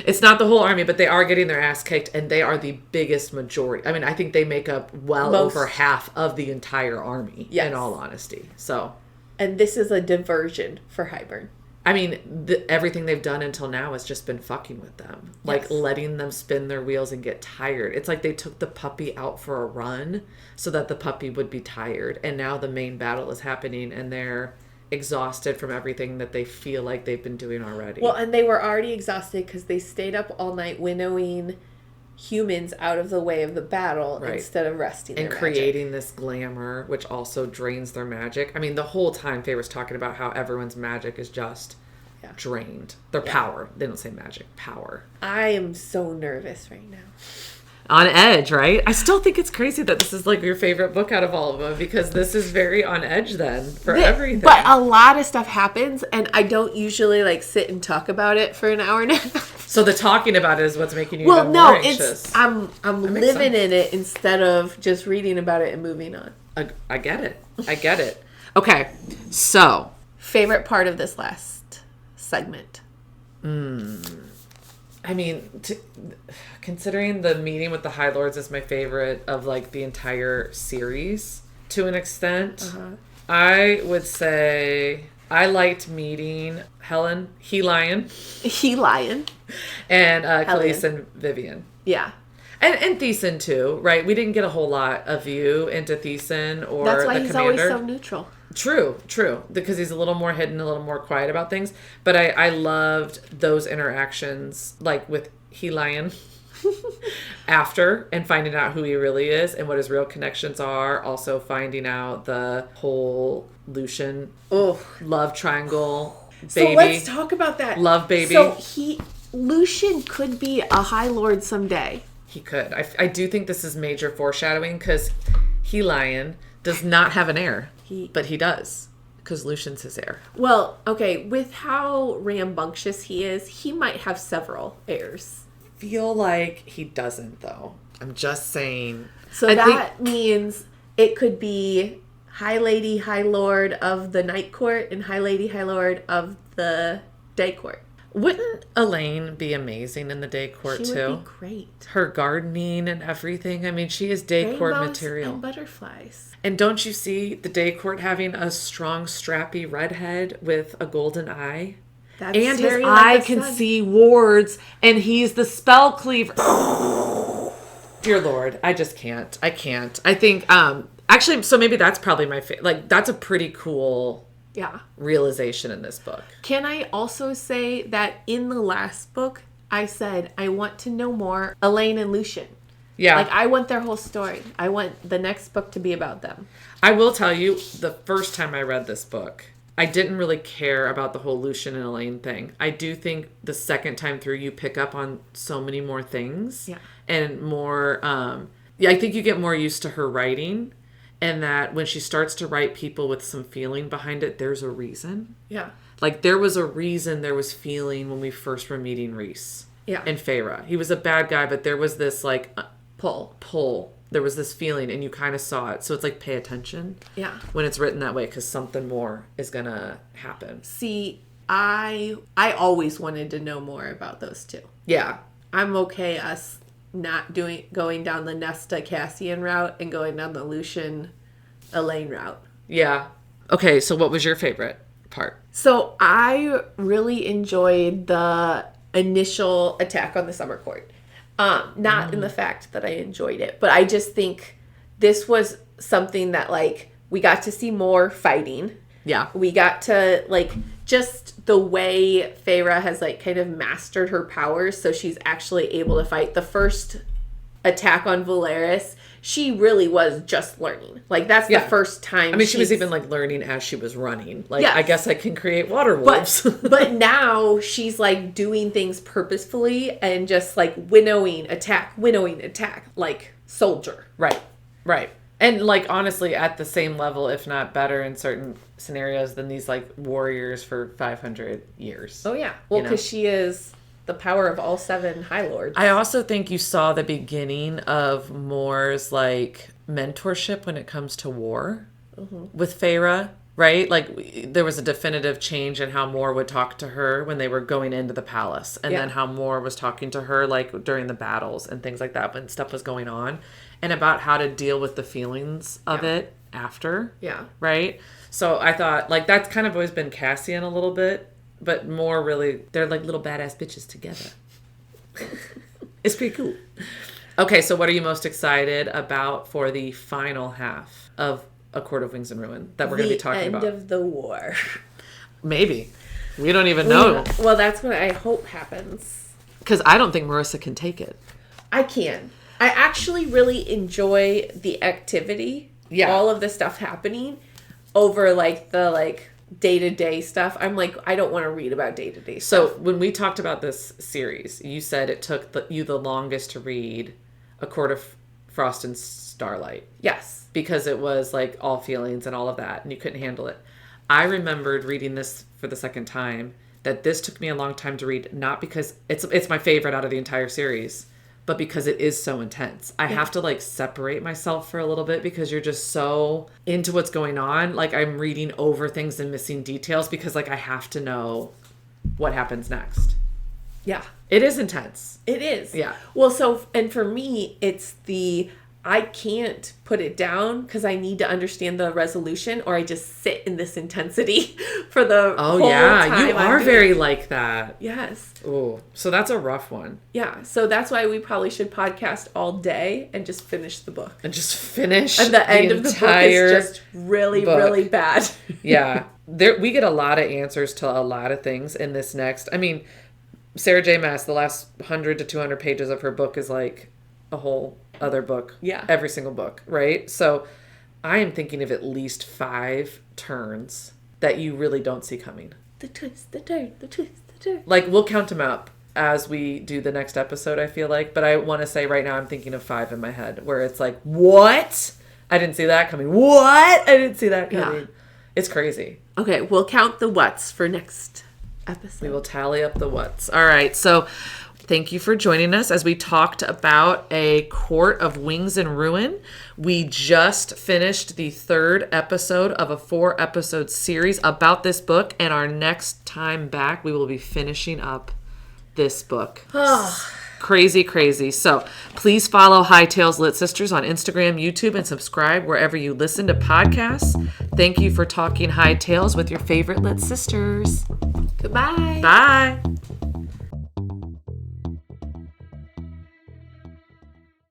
It's not the whole army, but they are getting their ass kicked, and they are the biggest majority. I mean, I think they make up over half of the entire army, in all honesty. So, and this is a diversion for Hybern. I mean, everything they've done until now has just been fucking with them. Like, letting them spin their wheels and get tired. It's like they took the puppy out for a run so that the puppy would be tired. And now the main battle is happening, and they're exhausted from everything that they feel like they've been doing already. Well, and they were already exhausted because they stayed up all night winnowing humans out of the way of the battle instead of resting and their creating magic. This glamour, which also drains their magic. I mean, the whole time Feyre was talking about how everyone's magic is just drained. Their power. They don't say magic. Power. I am so nervous right now. On edge, right? I still think it's crazy that this is like your favorite book out of all of them, because this is very on edge then for everything. But a lot of stuff happens, and I don't usually like sit and talk about it for an hour and a half. So the talking about it is what's making you even more anxious. I'm living in it instead of just reading about it and moving on. I get it. Okay, so favorite part of this last segment. I mean, considering the meeting with the High Lords is my favorite of like the entire series to an extent, I would say I liked meeting Helen, Helion, and Khalees and Vivian. Yeah. And Thesan too, right? We didn't get a whole lot of view into Thesan or That's why the he's commander. Always so neutral. True. Because he's a little more hidden, a little more quiet about things. But I loved those interactions, like with Helion after, and finding out who he really is and what his real connections are. Also finding out the whole Lucian love triangle baby. So let's talk about that. Love baby. So Lucian could be a High Lord someday. He could. I do think this is major foreshadowing, because Helion does not have an heir. But he does, because Lucian's his heir. Well, okay, with how rambunctious he is, he might have several heirs. Feel like he doesn't, though. I'm just saying. So that means it could be High Lady, High Lord of the Night Court and High Lady, High Lord of the Day Court. Wouldn't Elaine be amazing in the Day Court, too? She would be great. Her gardening and everything. I mean, she is Day Court material. And butterflies. And don't you see the Day Court having a strong, strappy redhead with a golden eye? That's and his eye can see wards, and he's the spell cleaver. Dear Lord, I just can't. I can't. I think, actually, so maybe that's probably my favorite. Like, that's a pretty cool realization in this book. Can I also say that in the last book, I said, I want to know more Elaine and Lucian. Yeah. Like, I want their whole story. I want the next book to be about them. I will tell you, the first time I read this book, I didn't really care about the whole Lucian and Elaine thing. I do think the second time through, you pick up on so many more things. Yeah. And more, I think you get more used to her writing. And that when she starts to write people with some feeling behind it, there's a reason. Yeah. Like, there was a reason there was feeling when we first were meeting Rhys. Yeah. And Feyre. He was a bad guy, but there was this, like, pull. There was this feeling, and you kind of saw it. So it's like, pay attention. Yeah. When it's written that way, because something more is going to happen. See, I always wanted to know more about those two. Yeah. I'm okay us not going down the Nesta Cassian route and going down the Lucian Elaine route. Yeah. Okay, so what was your favorite part? So I really enjoyed the initial attack on the Summer Court. Not in the fact that I enjoyed it, but I just think this was something that, like, we got to see more fighting. Yeah. We got to, like, just the way Feyre has, like, kind of mastered her powers, so she's actually able to fight. The first attack on Valeris, she really was just learning. Like, that's the first time. I mean, she was even, like, learning as she was running. Like, I guess I can create water wolves. But now she's, like, doing things purposefully and just, like, winnowing, attack, like, soldier. Right. And, like, honestly, at the same level, if not better in certain scenarios than these, like, warriors for 500 years. Oh, yeah. Well, because she is the power of all 7 High Lords. I also think you saw the beginning of Moore's like mentorship when it comes to war with Feyre, right? Like there was a definitive change in how Moore would talk to her when they were going into the palace, and then how Moore was talking to her like during the battles and things like that when stuff was going on, and about how to deal with the feelings of it after. Yeah. Right? So I thought like that's kind of always been Cassian a little bit. But more really, they're like little badass bitches together. It's pretty cool. Okay, so what are you most excited about for the final half of A Court of Wings and Ruin that we're going to be talking about? The end of the war. Maybe. We don't even know. Well, that's what I hope happens. Because I don't think Marissa can take it. I can. I actually really enjoy the activity. Yeah. All of the stuff happening over like the day-to-day stuff. I'm like, I don't want to read about day-to-day stuff. So when we talked about this series, you said it took you the longest to read A Court of Frost and Starlight. Yes. Because it was like all feelings and all of that, and you couldn't handle it. I remembered reading this for the second time, that this took me a long time to read, not because it's my favorite out of the entire series, but because it is so intense. I have to like separate myself for a little bit because you're just so into what's going on. Like I'm reading over things and missing details because like I have to know what happens next. Yeah. It is intense. It is. Yeah. Well, and for me, it's I can't put it down because I need to understand the resolution, or I just sit in this intensity for the whole time. You are very like that. Yes. Oh, so that's a rough one. Yeah, so that's why we probably should podcast all day and just finish the book. And just finish and the end of the book is just really, really bad. Yeah. We get a lot of answers to a lot of things in this next. I mean, Sarah J. Maas, the last 100 to 200 pages of her book is like a whole other book. Yeah. Every single book, right? So I am thinking of at least 5 turns that you really don't see coming. The twist, the turn, the twist, the turn. Like, we'll count them up as we do the next episode, I feel like. But I want to say right now I'm thinking of 5 in my head where it's like, what? I didn't see that coming. What? I didn't see that coming. Yeah. It's crazy. Okay, we'll count the whats for next episode. We will tally up the whats. All right, so thank you for joining us as we talked about A Court of Wings and Ruin. We just finished the 3rd episode of a 4-episode series about this book, and our next time back, we will be finishing up this book. Crazy, crazy. So please follow Hightails Lit Sisters on Instagram, YouTube, and subscribe wherever you listen to podcasts. Thank you for talking Hightails with your favorite Lit Sisters. Goodbye. Bye.